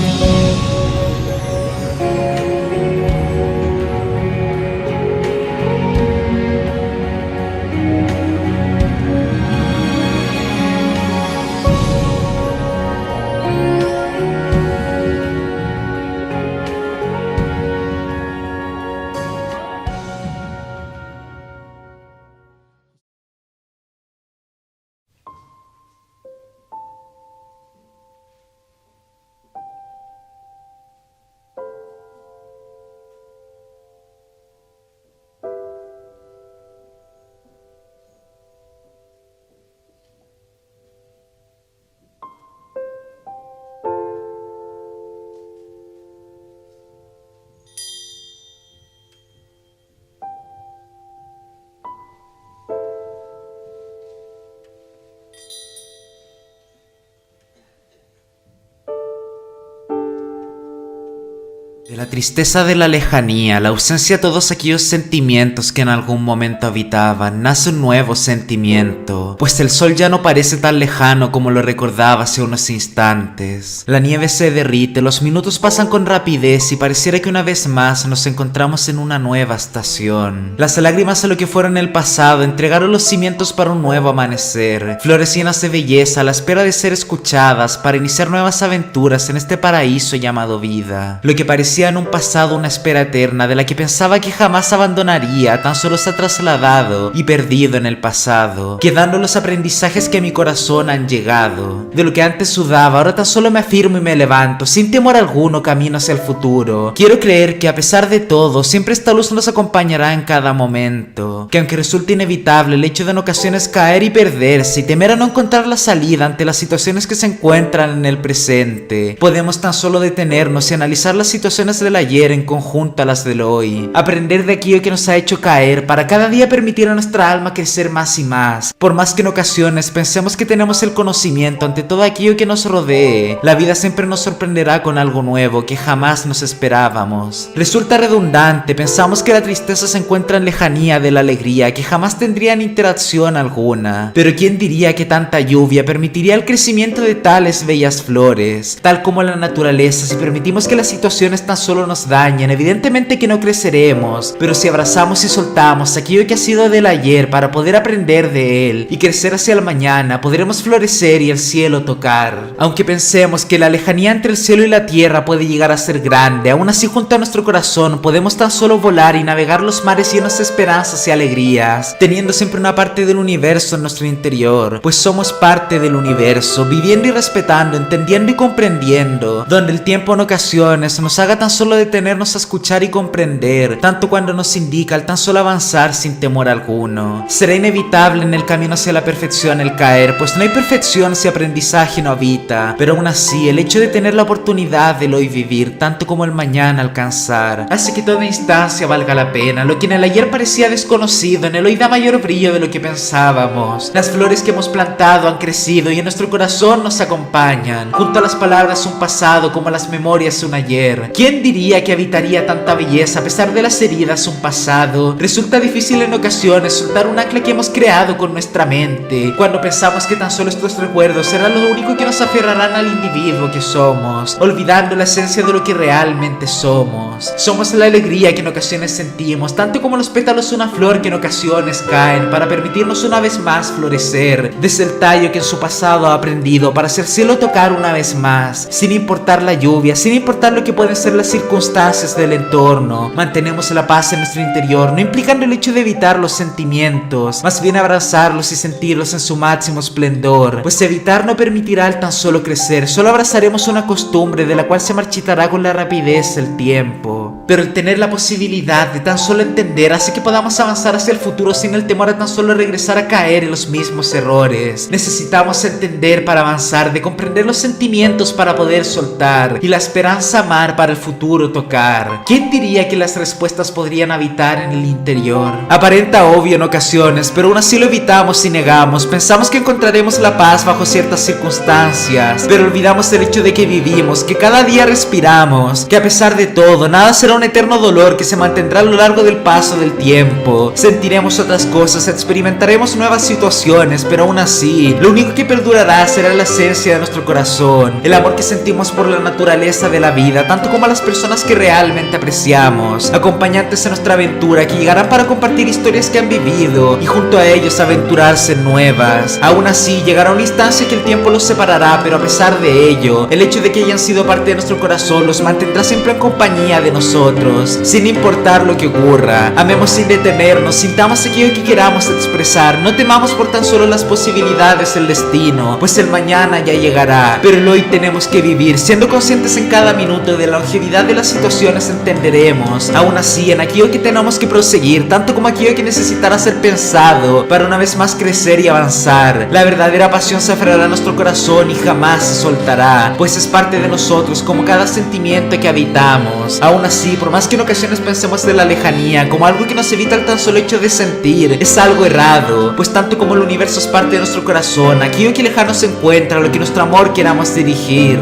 De la tristeza de la lejanía, la ausencia de todos aquellos sentimientos que en algún momento habitaban, nace un nuevo sentimiento, pues el sol ya no parece tan lejano como lo recordaba hace unos instantes. La nieve se derrite, los minutos pasan con rapidez y pareciera que una vez más nos encontramos en una nueva estación. Las lágrimas de lo que fueron el pasado entregaron los cimientos para un nuevo amanecer, flores llenas de belleza a la espera de ser escuchadas para iniciar nuevas aventuras en este paraíso llamado vida. Lo que parecía en un pasado una espera eterna de la que pensaba que jamás abandonaría, tan solo se ha trasladado y perdido en el pasado, quedando los aprendizajes que a mi corazón han llegado. De lo que antes sudaba, ahora tan solo me afirmo y me levanto, sin temor alguno camino hacia el futuro. Quiero creer que a pesar de todo, siempre esta luz nos acompañará en cada momento, que aunque resulte inevitable el hecho de en ocasiones caer y perderse y temer a no encontrar la salida ante las situaciones que se encuentran en el presente, podemos tan solo detenernos y analizar las situaciones del ayer en conjunto a las del hoy, aprender de aquello que nos ha hecho caer para cada día permitir a nuestra alma crecer más y más. Por más que en ocasiones pensemos que tenemos el conocimiento ante todo aquello que nos rodee, la vida siempre nos sorprenderá con algo nuevo que jamás nos esperábamos. Resulta redundante, pensamos que la tristeza se encuentra en lejanía de la alegría, que jamás tendrían interacción alguna, pero ¿quién diría que tanta lluvia permitiría el crecimiento de tales bellas flores? Tal como la naturaleza, si permitimos que las situaciones tan solo nos dañan, evidentemente que no creceremos, pero si abrazamos y soltamos aquello que ha sido del ayer para poder aprender de él y crecer hacia el mañana, podremos florecer y el cielo tocar. Aunque pensemos que la lejanía entre el cielo y la tierra puede llegar a ser grande, aún así junto a nuestro corazón podemos tan solo volar y navegar los mares llenos de esperanzas y alegrías, teniendo siempre una parte del universo en nuestro interior, pues somos parte del universo, viviendo y respetando, entendiendo y comprendiendo, donde el tiempo en ocasiones nos haga tan solo detenernos a escuchar y comprender, tanto cuando nos indica el tan solo avanzar sin temor alguno. Será inevitable en el camino hacia la perfección el caer, pues no hay perfección si aprendizaje no habita, pero aún así el hecho de tener la oportunidad del hoy vivir, tanto como el mañana alcanzar, hace que toda instancia valga la pena. Lo que en el ayer parecía desconocido, en el hoy da mayor brillo de lo que pensábamos. Las flores que hemos plantado han crecido y en nuestro corazón nos acompañan, junto a las palabras un pasado como las memorias un ayer. ¿Quién diría que habitaría tanta belleza a pesar de las heridas un pasado? Resulta difícil en ocasiones soltar un ancla que hemos creado con nuestra mente, cuando pensamos que tan solo estos recuerdos serán lo único que nos aferrarán al individuo que somos, olvidando la esencia de lo que realmente somos. Somos la alegría que en ocasiones sentimos, tanto como los pétalos de una flor que en ocasiones caen para permitirnos una vez más florecer, desde el tallo que en su pasado ha aprendido para hacer cielo tocar una vez más, sin importar la lluvia, sin importar lo que pueden ser las circunstancias del entorno. Mantenemos la paz en nuestro interior, no implicando el hecho de evitar los sentimientos, más bien abrazarlos y sentirlos en su máximo esplendor, pues evitar no permitirá el tan solo crecer, solo abrazaremos una costumbre de la cual se marchitará con la rapidez el tiempo. Pero el tener la posibilidad de tan solo entender hace que podamos avanzar hacia el futuro sin el temor a tan solo regresar a caer en los mismos errores. Necesitamos entender para avanzar, de comprender los sentimientos para poder soltar y la esperanza amar para el futuro tocar. ¿Quién diría que las respuestas podrían habitar en el interior? Aparenta obvio en ocasiones, pero aún así lo evitamos y negamos. Pensamos que encontraremos la paz bajo ciertas circunstancias, pero olvidamos el hecho de que vivimos, que cada día respiramos, que a pesar de todo, nada será un eterno dolor que se mantendrá a lo largo del paso del tiempo. Sentiremos otras cosas, experimentaremos nuevas situaciones, pero aún así, lo único que perdurará será la esencia de nuestro corazón, el amor que sentimos por la naturaleza de la vida, tanto como a las personas que realmente apreciamos, acompañantes en nuestra aventura que llegarán para compartir historias que han vivido y junto a ellos aventurarse en nuevas. Aún así, llegará una instancia que el tiempo los separará, pero a pesar de ello, el hecho de que hayan sido parte de nuestro corazón los mantendrá siempre en compañía de nosotros, sin importar lo que ocurra. Amemos sin detenernos, sintamos aquello que queramos expresar, no temamos por tan solo las posibilidades del destino, pues el mañana ya llegará, pero el hoy tenemos que vivir, siendo conscientes en cada minuto de la longevidad de las situaciones. Entenderemos, aún así, en aquello que tenemos que proseguir, tanto como aquello que necesitará ser pensado para una vez más crecer y avanzar. La verdadera pasión se aferrará a nuestro corazón y jamás se soltará, pues es parte de nosotros como cada sentimiento que habitamos. Aún así, por más que en ocasiones pensemos de la lejanía como algo que nos evita el tan solo hecho de sentir, es algo errado, pues tanto como el universo es parte de nuestro corazón, aquello que lejano se encuentra, lo que nuestro amor queramos dirigir,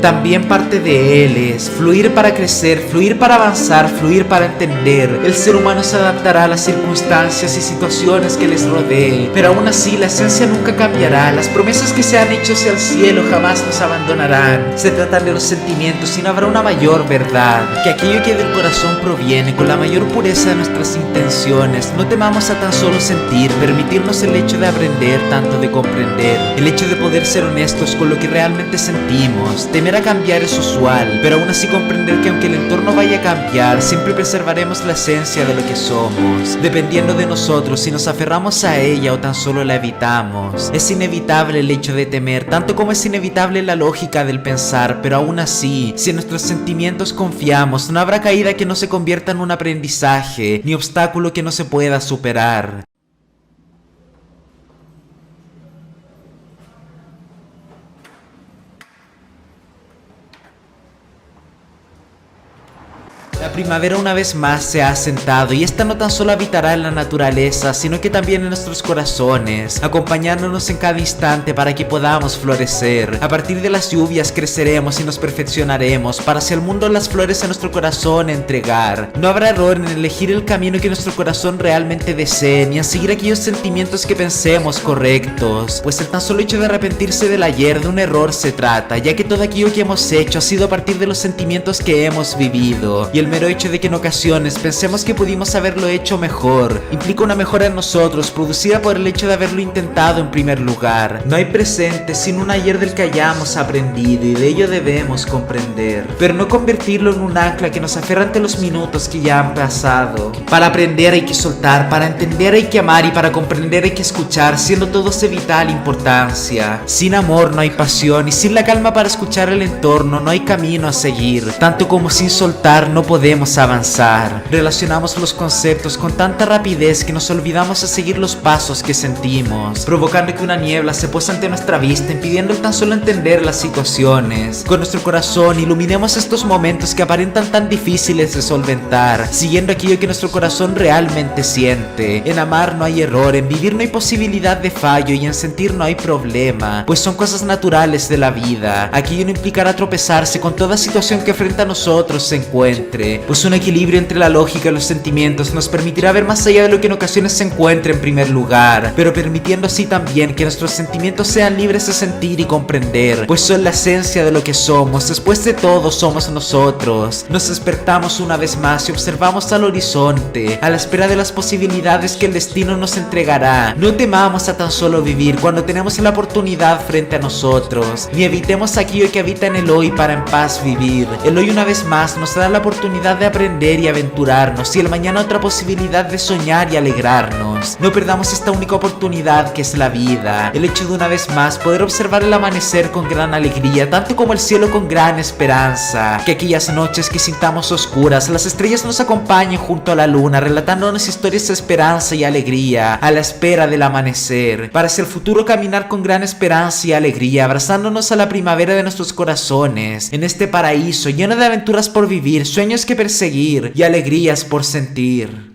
también parte de él es fluir para crecer, fluir para avanzar, fluir para entender. El ser humano se adaptará a las circunstancias y situaciones que les rodee, pero aún así la esencia nunca cambiará. Las promesas que se han hecho hacia el cielo jamás nos abandonarán. Se tratan de los sentimientos y no habrá una mayor verdad que aquello que del corazón proviene con la mayor pureza de nuestras intenciones. No temamos a tan solo sentir, permitirnos el hecho de aprender, tanto de comprender, el hecho de poder ser honestos con lo que realmente sentimos. Temer a cambiar es usual, pero aún así comprender que aunque el entorno vaya a cambiar, siempre preservaremos la esencia de lo que somos, dependiendo de nosotros si nos aferramos a ella o tan solo la evitamos. Es inevitable el hecho de temer, tanto como es inevitable la lógica del pensar, pero aún así, si en nuestros sentimientos confiamos, no habrá caída que no se convierta en un aprendizaje, ni obstáculo que no se pueda superar. La primavera una vez más se ha asentado y esta no tan solo habitará en la naturaleza, sino que también en nuestros corazones, acompañándonos en cada instante para que podamos florecer. A partir de las lluvias creceremos y nos perfeccionaremos para hacia el mundo las flores en nuestro corazón entregar. No habrá error en elegir el camino que nuestro corazón realmente desee, ni en seguir aquellos sentimientos que pensemos correctos, pues el tan solo hecho de arrepentirse del ayer de un error se trata, ya que todo aquello que hemos hecho ha sido a partir de los sentimientos que hemos vivido, y el mero hecho de que en ocasiones pensemos que pudimos haberlo hecho mejor implica una mejora en nosotros producida por el hecho de haberlo intentado en primer lugar. No hay presente sin un ayer del que hayamos aprendido y de ello debemos comprender, pero no convertirlo en un ancla que nos aferra ante los minutos que ya han pasado. Para aprender hay que soltar, para entender hay que amar y para comprender hay que escuchar, siendo todos de vital importancia. Sin amor no hay pasión y sin la calma para escuchar el entorno no hay camino a seguir, tanto como sin soltar no podemos avanzar. Relacionamos los conceptos con tanta rapidez que nos olvidamos de seguir los pasos que sentimos, provocando que una niebla se posa ante nuestra vista, impidiendo el tan solo entender las situaciones. Con nuestro corazón iluminemos estos momentos que aparentan tan difíciles de solventar, siguiendo aquello que nuestro corazón realmente siente. En amar no hay error, en vivir no hay posibilidad de fallo y en sentir no hay problema, pues son cosas naturales de la vida. Aquello no implicará tropezarse con toda situación que frente a nosotros se encuentre, pues un equilibrio entre la lógica y los sentimientos nos permitirá ver más allá de lo que en ocasiones se encuentra en primer lugar, pero permitiendo así también que nuestros sentimientos sean libres de sentir y comprender, pues son la esencia de lo que somos. Después de todo somos nosotros. Nos despertamos una vez más y observamos al horizonte, a la espera de las posibilidades que el destino nos entregará. No temamos a tan solo vivir cuando tenemos la oportunidad frente a nosotros, ni evitemos aquello que habita en el hoy para en paz vivir. El hoy una vez más nos da la oportunidad de aprender y aventurarnos, y el mañana otra posibilidad de soñar y alegrarnos. No perdamos esta única oportunidad que es la vida, el hecho de una vez más poder observar el amanecer con gran alegría, tanto como el cielo con gran esperanza. Que aquellas noches que sintamos oscuras, las estrellas nos acompañen junto a la luna, relatándonos historias de esperanza y alegría, a la espera del amanecer, para hacia el futuro caminar con gran esperanza y alegría, abrazándonos a la primavera de nuestros corazones, en este paraíso lleno de aventuras por vivir, sueños que perseguir y alegrías por sentir.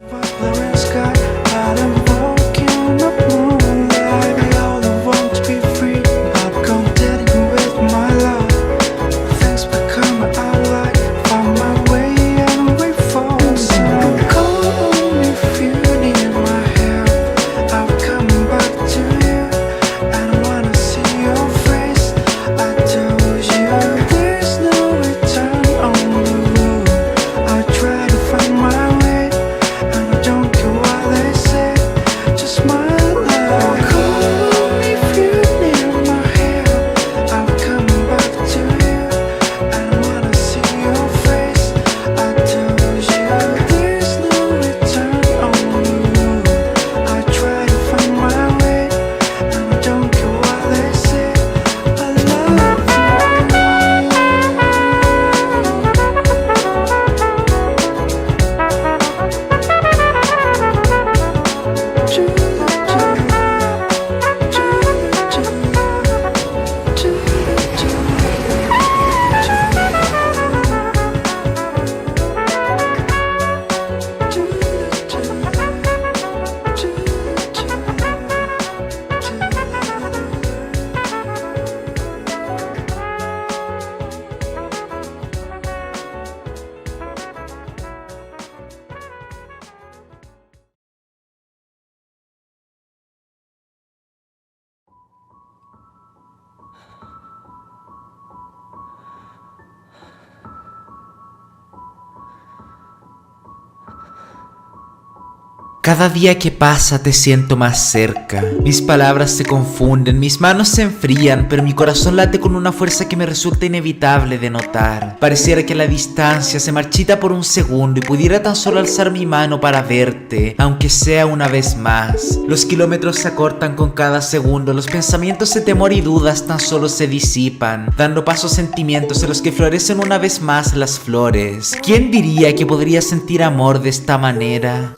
Cada día que pasa te siento más cerca. Mis palabras se confunden, mis manos se enfrían, pero mi corazón late con una fuerza que me resulta inevitable de notar. Pareciera que la distancia se marchita por un segundo y pudiera tan solo alzar mi mano para verte, aunque sea una vez más. Los kilómetros se acortan con cada segundo, los pensamientos de temor y dudas tan solo se disipan, dando paso a sentimientos en los que florecen una vez más las flores. ¿Quién diría que podría sentir amor de esta manera?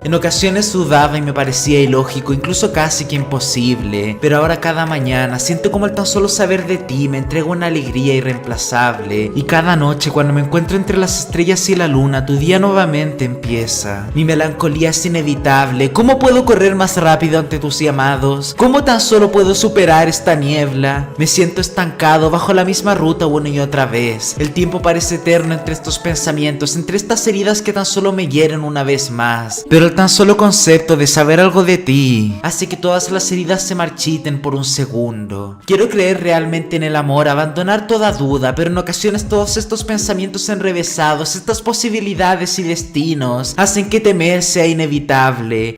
En En ocasiones dudaba y me parecía ilógico, incluso casi que imposible, pero ahora cada mañana siento como el tan solo saber de ti me entrega una alegría irreemplazable, y cada noche cuando me encuentro entre las estrellas y la luna, tu día nuevamente empieza. Mi melancolía es inevitable. ¿Cómo puedo correr más rápido ante tus llamados? ¿Cómo tan solo puedo superar esta niebla? Me siento estancado bajo la misma ruta una y otra vez. El tiempo parece eterno entre estos pensamientos, entre estas heridas que tan solo me hieren una vez más. Pero el tan solo concepto de saber algo de ti hace que todas las heridas se marchiten por un segundo. Quiero creer realmente en el amor, abandonar toda duda, pero en ocasiones todos estos pensamientos enrevesados, estas posibilidades y destinos hacen que temer sea inevitable.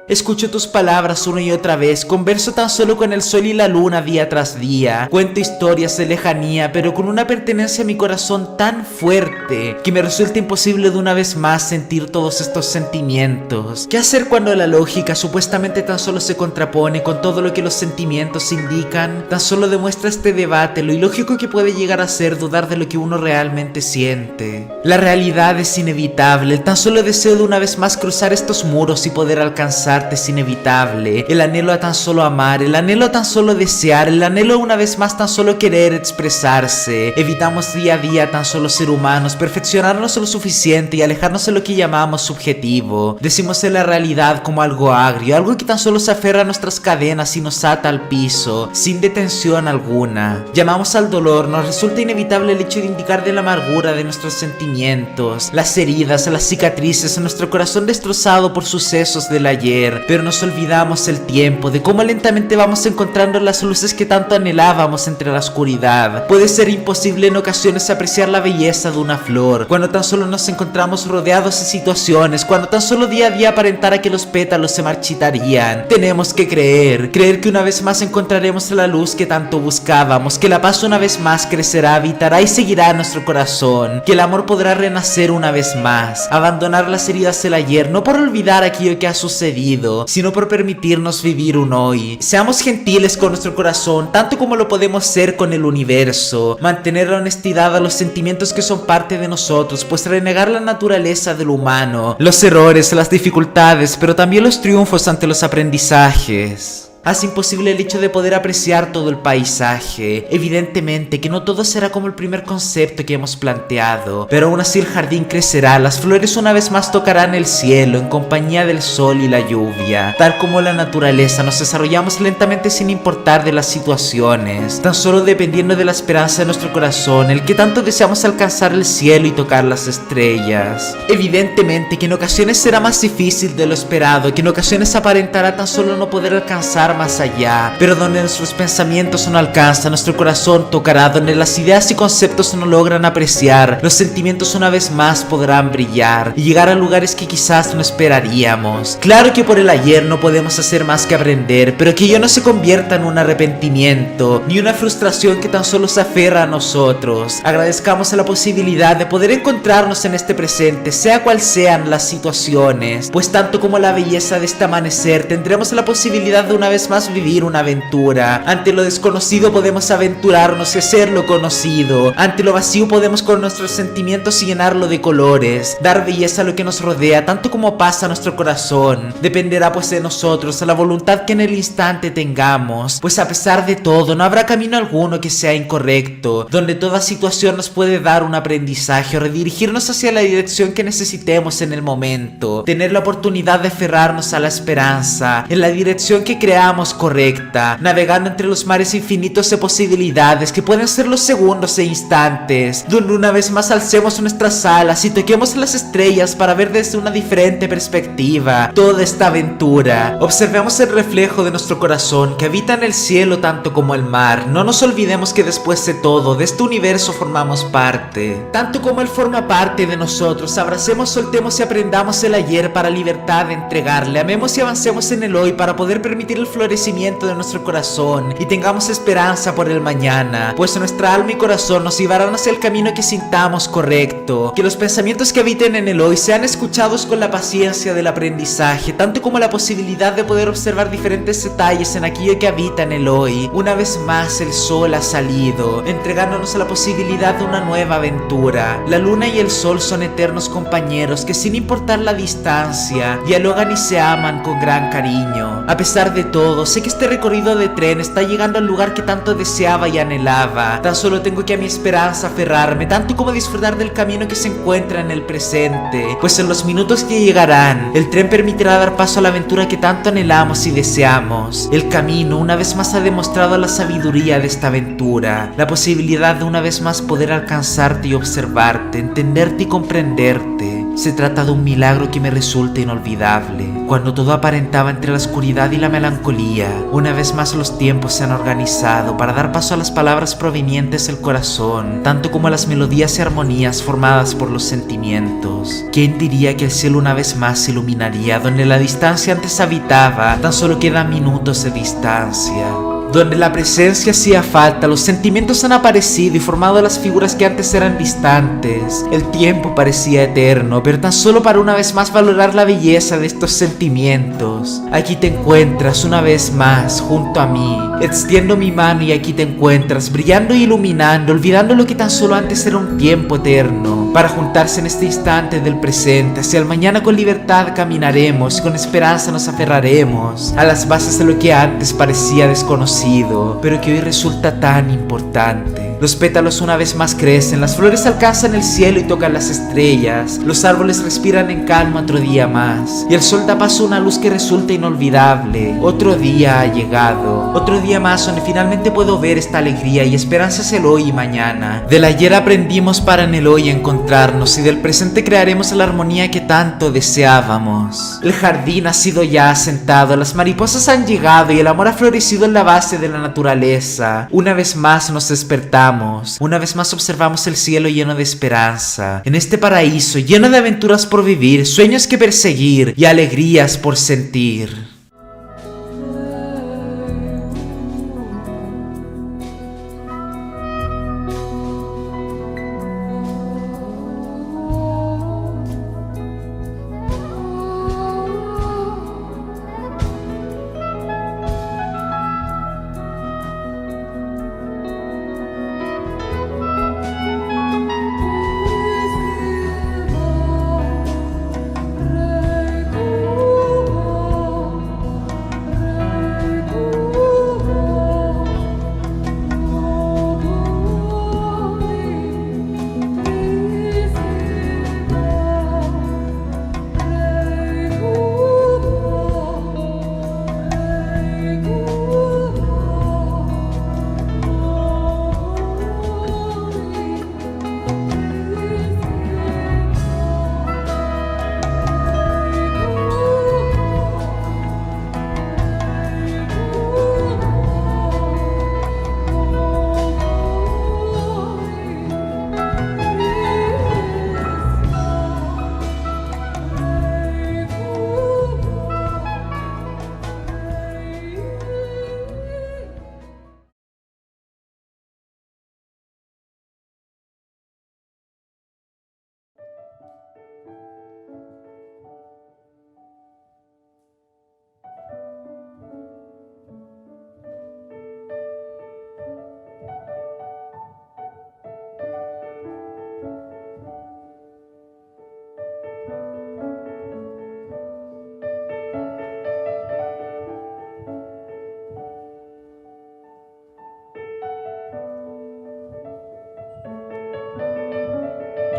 Escucho tus palabras una y otra vez, converso tan solo con el sol y la luna día tras día, cuento historias de lejanía, pero con una pertenencia a mi corazón tan fuerte que me resulta imposible de una vez más sentir todos estos sentimientos. ¿Qué hacer cuando la lógica supuestamente tan solo se contrapone con todo lo que los sentimientos indican? Tan solo demuestra este debate lo ilógico que puede llegar a ser dudar de lo que uno realmente siente. La realidad es inevitable, el tan solo deseo de una vez más cruzar estos muros y poder alcanzar es inevitable. El anhelo a tan solo amar, el anhelo a tan solo desear, el anhelo una vez más tan solo querer expresarse. Evitamos día a día tan solo ser humanos, perfeccionarnos lo suficiente y alejarnos de lo que llamamos subjetivo. Decimos de la realidad como algo agrio, algo que tan solo se aferra a nuestras cadenas y nos ata al piso, sin detención alguna. Llamamos al dolor, nos resulta inevitable el hecho de indicar de la amargura de nuestros sentimientos, las heridas, las cicatrices, nuestro corazón destrozado por sucesos del ayer. Pero nos olvidamos el tiempo, de cómo lentamente vamos encontrando las luces que tanto anhelábamos entre la oscuridad. Puede ser imposible en ocasiones apreciar la belleza de una flor, cuando tan solo nos encontramos rodeados de situaciones, cuando tan solo día a día aparentara que los pétalos se marchitarían. Tenemos que creer que una vez más encontraremos la luz que tanto buscábamos, que la paz una vez más crecerá, habitará y seguirá en nuestro corazón, que el amor podrá renacer una vez más, abandonar las heridas del ayer, no por olvidar aquello que ha sucedido, sino por permitirnos vivir un hoy. Seamos gentiles con nuestro corazón, tanto como lo podemos ser con el universo. Mantener la honestidad a los sentimientos que son parte de nosotros, pues renegar la naturaleza del humano, los errores, las dificultades, pero también los triunfos ante los aprendizajes, hace imposible el hecho de poder apreciar todo el paisaje. Evidentemente que no todo será como el primer concepto que hemos planteado, pero aún así el jardín crecerá, las flores una vez más tocarán el cielo en compañía del sol y la lluvia. Tal como la naturaleza, nos desarrollamos lentamente sin importar de las situaciones, tan solo dependiendo de la esperanza de nuestro corazón, el que tanto deseamos alcanzar el cielo y tocar las estrellas. Evidentemente que en ocasiones será más difícil de lo esperado, que en ocasiones aparentará tan solo no poder alcanzar más allá, pero donde nuestros pensamientos no alcanzan, nuestro corazón tocará, donde las ideas y conceptos no logran apreciar, los sentimientos una vez más podrán brillar y llegar a lugares que quizás no esperaríamos. Claro que por el ayer no podemos hacer más que aprender, pero que ello no se convierta en un arrepentimiento ni una frustración que tan solo se aferra a nosotros. Agradezcamos la posibilidad de poder encontrarnos en este presente, sea cual sean las situaciones, pues tanto como la belleza de este amanecer, tendremos la posibilidad de una vez más vivir una aventura. Ante lo desconocido podemos aventurarnos y hacer lo conocido. Ante lo vacío podemos con nuestros sentimientos llenarlo de colores, dar belleza a lo que nos rodea, tanto como pasa a nuestro corazón. Dependerá pues de nosotros, a la voluntad que en el instante tengamos, pues a pesar de todo no habrá camino alguno que sea incorrecto, donde toda situación nos puede dar un aprendizaje o redirigirnos hacia la dirección que necesitemos en el momento. Tener la oportunidad de aferrarnos a la esperanza, en la dirección que creamos correcta, navegando entre los mares infinitos de posibilidades que pueden ser los segundos e instantes, donde una vez más alcemos nuestras alas y toquemos las estrellas para ver desde una diferente perspectiva toda esta aventura. Observemos el reflejo de nuestro corazón que habita en el cielo tanto como el mar. No nos olvidemos que después de todo, de este universo formamos parte, tanto como él forma parte de nosotros. Abracemos, soltemos y aprendamos el ayer para libertad de entregarle. Amemos y avancemos en el hoy para poder permitir el florecer florecimiento de nuestro corazón y tengamos esperanza por el mañana, pues nuestra alma y corazón nos llevarán hacia el camino que sintamos correcto. Que los pensamientos que habiten en el hoy sean escuchados con la paciencia del aprendizaje, tanto como la posibilidad de poder observar diferentes detalles en aquello que habita en el hoy. Una vez más el sol ha salido, entregándonos a la posibilidad de una nueva aventura. La luna y el sol son eternos compañeros que, sin importar la distancia, dialogan y se aman con gran cariño. A pesar de todo, sé que este recorrido de tren está llegando al lugar que tanto deseaba y anhelaba. Tan solo tengo que a mi esperanza aferrarme, tanto como disfrutar del camino que se encuentra en el presente, pues en los minutos que llegarán, el tren permitirá dar paso a la aventura que tanto anhelamos y deseamos. El camino una vez más ha demostrado la sabiduría de esta aventura, la posibilidad de una vez más poder alcanzarte y observarte, entenderte y comprenderte. Se trata de un milagro que me resulta inolvidable. Cuando todo aparentaba entre la oscuridad y la melancolía, una vez más los tiempos se han organizado para dar paso a las palabras provenientes del corazón, tanto como a las melodías y armonías formadas por los sentimientos. ¿Quién diría que el cielo una vez más se iluminaría donde la distancia antes habitaba? Tan solo quedan minutos de distancia. Donde la presencia hacía falta, los sentimientos han aparecido y formado las figuras que antes eran distantes. El tiempo parecía eterno, pero tan solo para una vez más valorar la belleza de estos sentimientos. Aquí te encuentras una vez más junto a mí. Extiendo mi mano y aquí te encuentras, brillando y iluminando, olvidando lo que tan solo antes era un tiempo eterno. Para juntarse en este instante del presente, hacia el mañana con libertad caminaremos, con esperanza nos aferraremos a las bases de lo que antes parecía desconocido, pero que hoy resulta tan importante. Los pétalos una vez más crecen, las flores alcanzan el cielo y tocan las estrellas, los árboles respiran en calma otro día más, y el sol da paso a una luz que resulta inolvidable. Otro día ha llegado, otro día más donde finalmente puedo ver esta alegría y esperanza hacia el hoy y mañana. Del ayer aprendimos para en el hoy encontrarnos, y del presente crearemos la armonía que tanto deseábamos. El jardín ha sido ya asentado, las mariposas han llegado y el amor ha florecido en la base de la naturaleza. Una vez más nos despertamos, una vez más observamos el cielo lleno de esperanza. En este paraíso lleno de aventuras por vivir, sueños que perseguir y alegrías por sentir.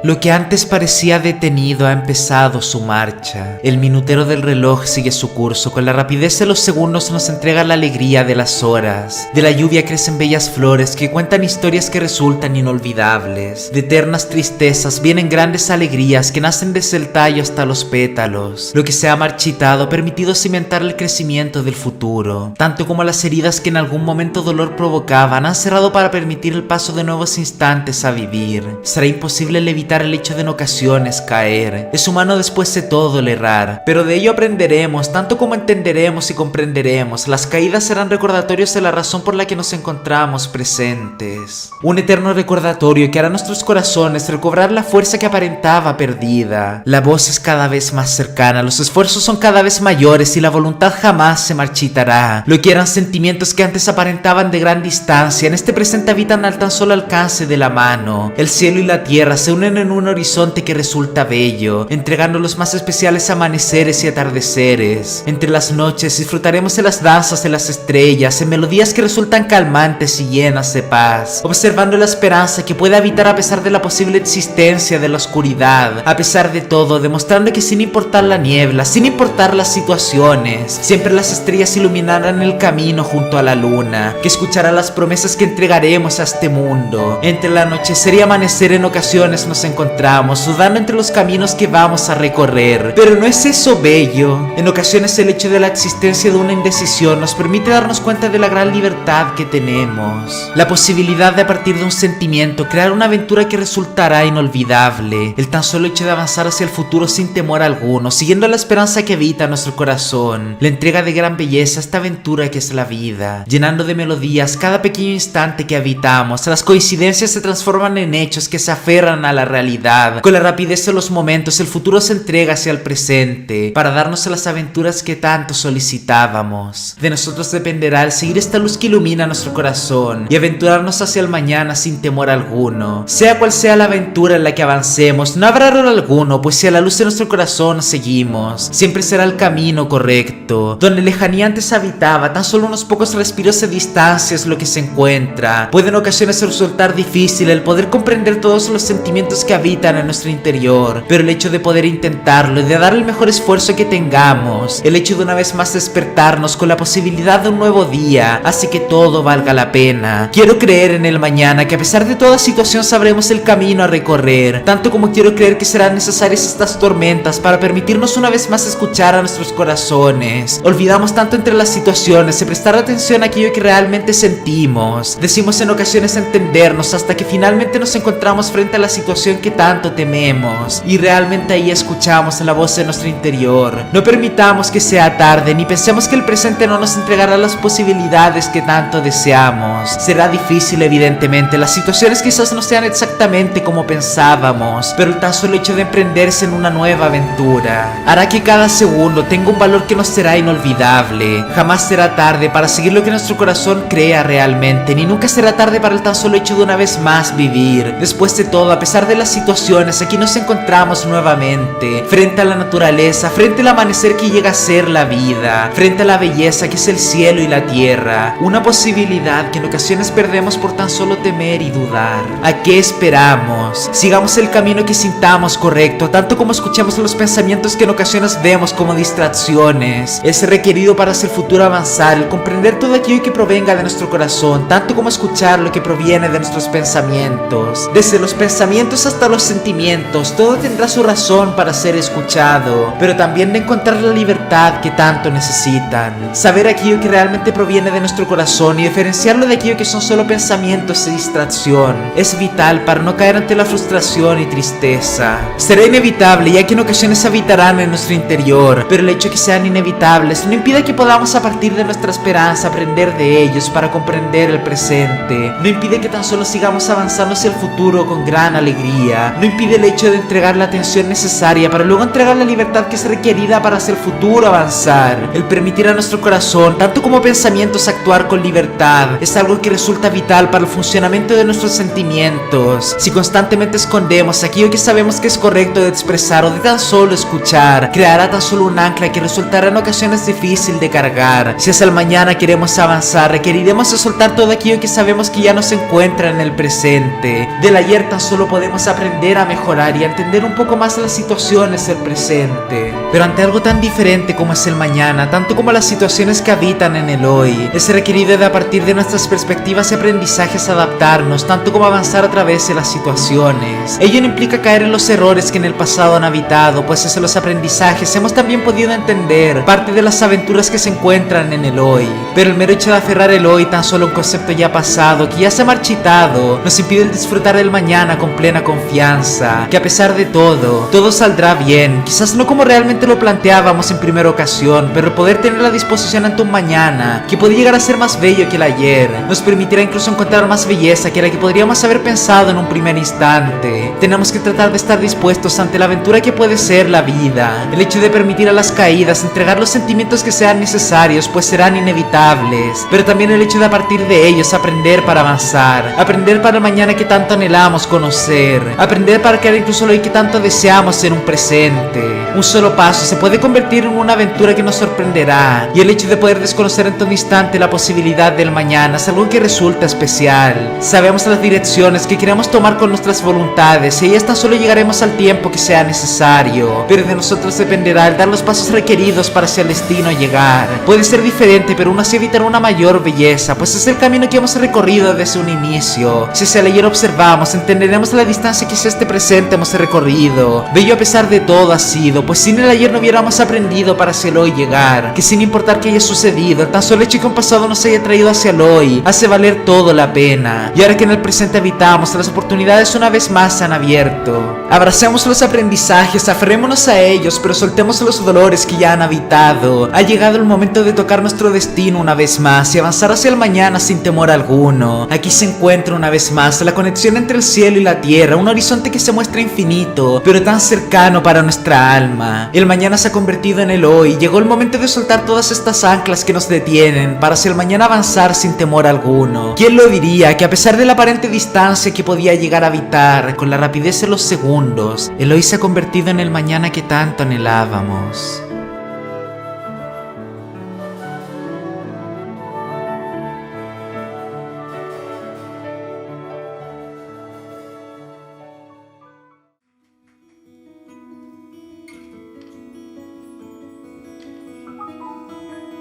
Lo que antes parecía detenido ha empezado su marcha. El minutero del reloj sigue su curso. Con la rapidez de los segundos nos entrega la alegría de las horas. De la lluvia crecen bellas flores que cuentan historias que resultan inolvidables. De eternas tristezas vienen grandes alegrías que nacen desde el tallo hasta los pétalos. Lo que se ha marchitado ha permitido cimentar el crecimiento del futuro. Tanto como las heridas que en algún momento dolor provocaban han cerrado para permitir el paso de nuevos instantes a vivir. Será imposible levitar evitar el hecho de en ocasiones caer. Es humano después de todo el errar, pero de ello aprenderemos, tanto como entenderemos y comprenderemos. Las caídas serán recordatorios de la razón por la que nos encontramos presentes. Un eterno recordatorio que hará a nuestros corazones recobrar la fuerza que aparentaba perdida. La voz es cada vez más cercana, los esfuerzos son cada vez mayores y la voluntad jamás se marchitará. Lo que eran sentimientos que antes aparentaban de gran distancia, en este presente habitan al tan solo alcance de la mano. El cielo y la tierra se unen en un horizonte que resulta bello, entregando los más especiales amaneceres y atardeceres. Entre las noches disfrutaremos de las danzas de las estrellas, en melodías que resultan calmantes y llenas de paz, observando la esperanza que puede habitar a pesar de la posible existencia de la oscuridad, a pesar de todo, demostrando que sin importar la niebla, sin importar las situaciones, siempre las estrellas iluminarán el camino junto a la luna, que escuchará las promesas que entregaremos a este mundo. Entre el anochecer y amanecer en ocasiones nos encontramos, dudando entre los caminos que vamos a recorrer. Pero ¿no es eso bello? En ocasiones el hecho de la existencia de una indecisión nos permite darnos cuenta de la gran libertad que tenemos. La posibilidad de a partir de un sentimiento crear una aventura que resultará inolvidable. El tan solo hecho de avanzar hacia el futuro sin temor alguno, siguiendo la esperanza que habita nuestro corazón. La entrega de gran belleza a esta aventura que es la vida, llenando de melodías cada pequeño instante que habitamos. Las coincidencias se transforman en hechos que se aferran a la realidad. Con la rapidez de los momentos, el futuro se entrega hacia el presente para darnos a las aventuras que tanto solicitábamos. De nosotros dependerá el seguir esta luz que ilumina nuestro corazón y aventurarnos hacia el mañana sin temor alguno. Sea cual sea la aventura en la que avancemos, no habrá error alguno, pues si a la luz de nuestro corazón seguimos, siempre será el camino correcto. Donde lejanía antes habitaba, tan solo unos pocos respiros de distancia es lo que se encuentra. Puede en ocasiones resultar difícil el poder comprender todos los sentimientos que habitan en nuestro interior, pero el hecho de poder intentarlo y de dar el mejor esfuerzo que tengamos, el hecho de una vez más despertarnos con la posibilidad de un nuevo día, hace que todo valga la pena. Quiero creer en el mañana, que a pesar de toda situación sabremos el camino a recorrer, tanto como quiero creer que serán necesarias estas tormentas para permitirnos una vez más escuchar a nuestros corazones. Olvidamos tanto entre las situaciones de prestar atención a aquello que realmente sentimos. Decimos en ocasiones entendernos hasta que finalmente nos encontramos frente a la situación que tanto tememos y realmente ahí escuchamos la voz de nuestro interior. No permitamos que sea tarde, ni pensemos que el presente no nos entregará las posibilidades que tanto deseamos. Será difícil evidentemente, las situaciones quizás no sean exactamente como pensábamos, pero el tan solo hecho de emprenderse en una nueva aventura hará que cada segundo tenga un valor que nos será inolvidable. Jamás será tarde para seguir lo que nuestro corazón crea realmente, ni nunca será tarde para el tan solo hecho de una vez más vivir. Después de todo, a pesar de las situaciones, aquí nos encontramos nuevamente, frente a la naturaleza, frente al amanecer que llega a ser la vida, frente a la belleza que es el cielo y la tierra. Una posibilidad que en ocasiones perdemos por tan solo temer y dudar. ¿A qué esperamos? Sigamos el camino que sintamos correcto, tanto como escuchemos los pensamientos que en ocasiones vemos como distracciones. Es requerido para hacer futuro avanzar el comprender todo aquello que provenga de nuestro corazón, tanto como escuchar lo que proviene de nuestros pensamientos. Desde los pensamientos hasta los sentimientos, todo tendrá su razón para ser escuchado, pero también de encontrar la libertad que tanto necesitan. Saber aquello que realmente proviene de nuestro corazón y diferenciarlo de aquello que son solo pensamientos de distracción es vital para no caer ante la frustración y tristeza. Será inevitable, ya que en ocasiones habitarán en nuestro interior, pero el hecho de que sean inevitables no impide que podamos a partir de nuestra esperanza aprender de ellos para comprender el presente. No impide que tan solo sigamos avanzando hacia el futuro con gran alegría. No impide el hecho de entregar la atención necesaria para luego entregar la libertad que es requerida para hacer futuro avanzar. El permitir a nuestro corazón, tanto como pensamientos, actuar con libertad es algo que resulta vital para el funcionamiento de nuestros sentimientos. Si constantemente escondemos aquello que sabemos que es correcto de expresar o de tan solo escuchar, creará tan solo un ancla que resultará en ocasiones difícil de cargar. Si hacia el mañana queremos avanzar, requeriremos de soltar todo aquello que sabemos que ya no se encuentra en el presente. Del ayer tan solo podemos aprender a mejorar y a entender un poco más las situaciones del presente. Pero ante algo tan diferente como es el mañana, tanto como las situaciones que habitan en el hoy, es requerido de a partir de nuestras perspectivas y aprendizajes adaptarnos, tanto como avanzar a través de las situaciones. Ello no implica caer en los errores que en el pasado han habitado, pues desde los aprendizajes hemos también podido entender parte de las aventuras que se encuentran en el hoy. Pero el mero hecho de aferrar el hoy tan solo un concepto ya pasado, que ya se ha marchitado, nos impide el disfrutar del mañana con plena confianza. confianza, que a pesar de todo saldrá bien. Quizás no como realmente lo planteábamos en primera ocasión, pero el poder tener la disposición ante un mañana que puede llegar a ser más bello que el ayer, nos permitirá incluso encontrar más belleza que la que podríamos haber pensado en un primer instante. Tenemos que tratar de estar dispuestos ante la aventura que puede ser la vida, el hecho de permitir a las caídas entregar los sentimientos que sean necesarios, pues serán inevitables, pero también el hecho de a partir de ellos aprender para avanzar, aprender para el mañana que tanto anhelamos conocer, aprender para crear incluso lo que tanto deseamos en un presente. Un solo paso se puede convertir en una aventura que nos sorprenderá, y el hecho de poder desconocer en todo instante la posibilidad del mañana es algo que resulta especial. Sabemos las direcciones que queremos tomar con nuestras voluntades y ellas tan solo llegaremos al tiempo que sea necesario, pero de nosotros dependerá el dar los pasos requeridos para hacia el destino llegar. Puede ser diferente, pero aún así evitará una mayor belleza, pues es el camino que hemos recorrido desde un inicio. Si hacia el ayer observamos, entenderemos la distancia que hacia este presente hemos recorrido. Bello a pesar de todo ha sido, pues sin el ayer no hubiéramos aprendido para hacia el hoy llegar, que sin importar que haya sucedido, el tan solo hecho que un pasado nos haya traído hacia el hoy hace valer todo la pena. Y ahora que en el presente habitamos, las oportunidades una vez más se han abierto. Abracemos los aprendizajes, aferrémonos a ellos, pero soltemos los dolores que ya han habitado. Ha llegado el momento de tocar nuestro destino una vez más y avanzar hacia el mañana sin temor alguno. Aquí se encuentra una vez más la conexión entre el cielo y la tierra, un horizonte que se muestra infinito, pero tan cercano para nuestra alma. El mañana se ha convertido en el hoy. Llegó el momento de soltar todas estas anclas que nos detienen para hacia el mañana avanzar sin temor alguno. ¿Quién lo diría que a pesar de la aparente distancia que podía llegar a habitar con la rapidez de los segundos, el hoy se ha convertido en el mañana que tanto anhelábamos?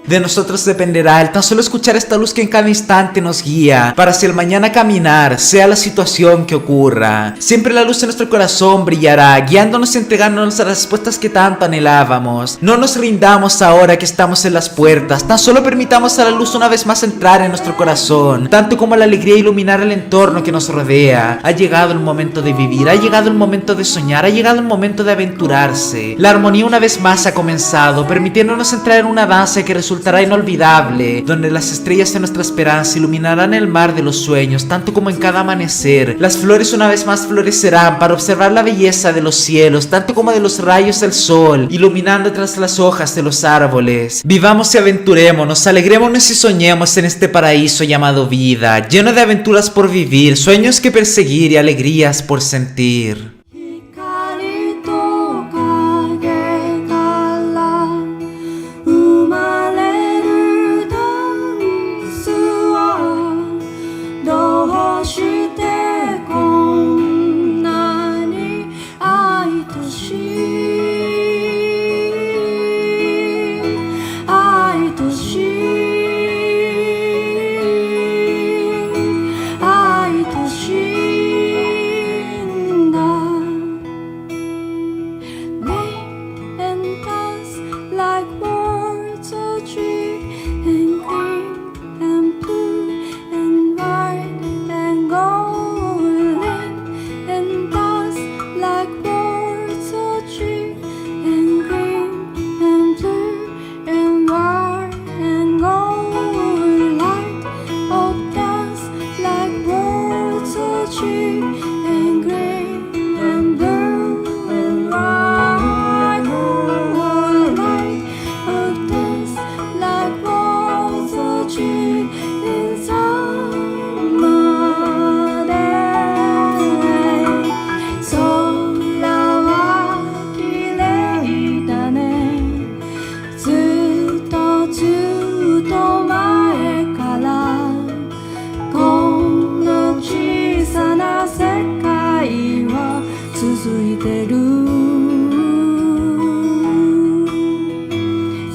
De nosotros dependerá el tan solo escuchar esta luz que en cada instante nos guía para hacia el mañana caminar, sea la situación que ocurra. Siempre la luz en nuestro corazón brillará, guiándonos y entregándonos a las respuestas que tanto anhelábamos. No nos rindamos ahora que estamos en las puertas, tan solo permitamos a la luz una vez más entrar en nuestro corazón, tanto como la alegría iluminar el entorno que nos rodea. Ha llegado el momento de vivir, ha llegado el momento de soñar, ha llegado el momento de aventurarse. La armonía una vez más ha comenzado, permitiéndonos entrar en una danza que resultará inolvidable, donde las estrellas de nuestra esperanza iluminarán el mar de los sueños, tanto como en cada amanecer. Las flores una vez más florecerán para observar la belleza de los cielos, tanto como de los rayos del sol, iluminando tras las hojas de los árboles. Vivamos y aventurémonos, alegrémonos y soñemos en este paraíso llamado vida, lleno de aventuras por vivir, sueños que perseguir y alegrías por sentir.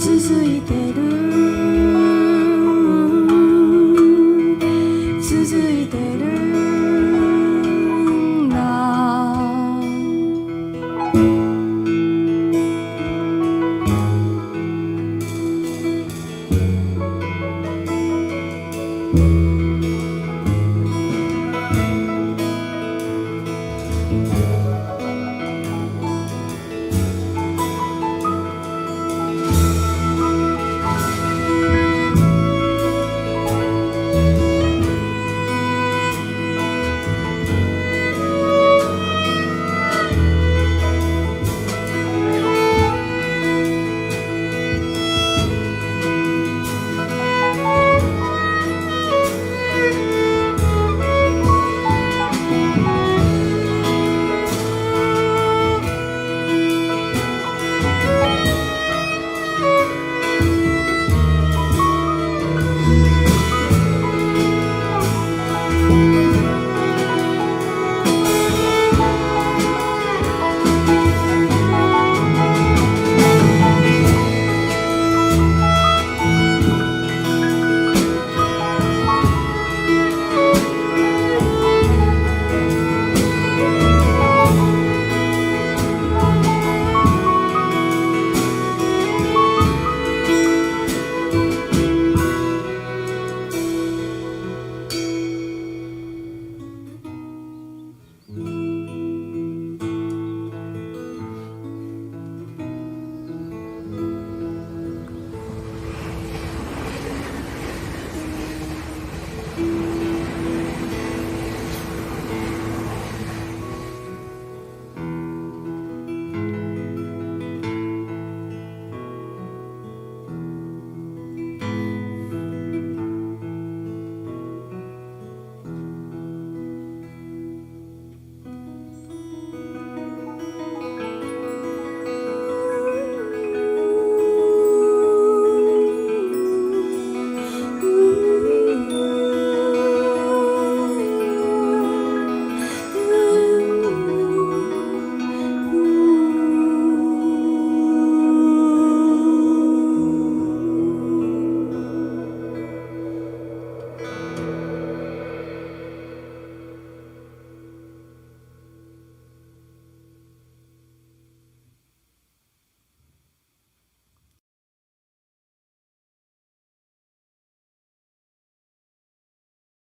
続いてる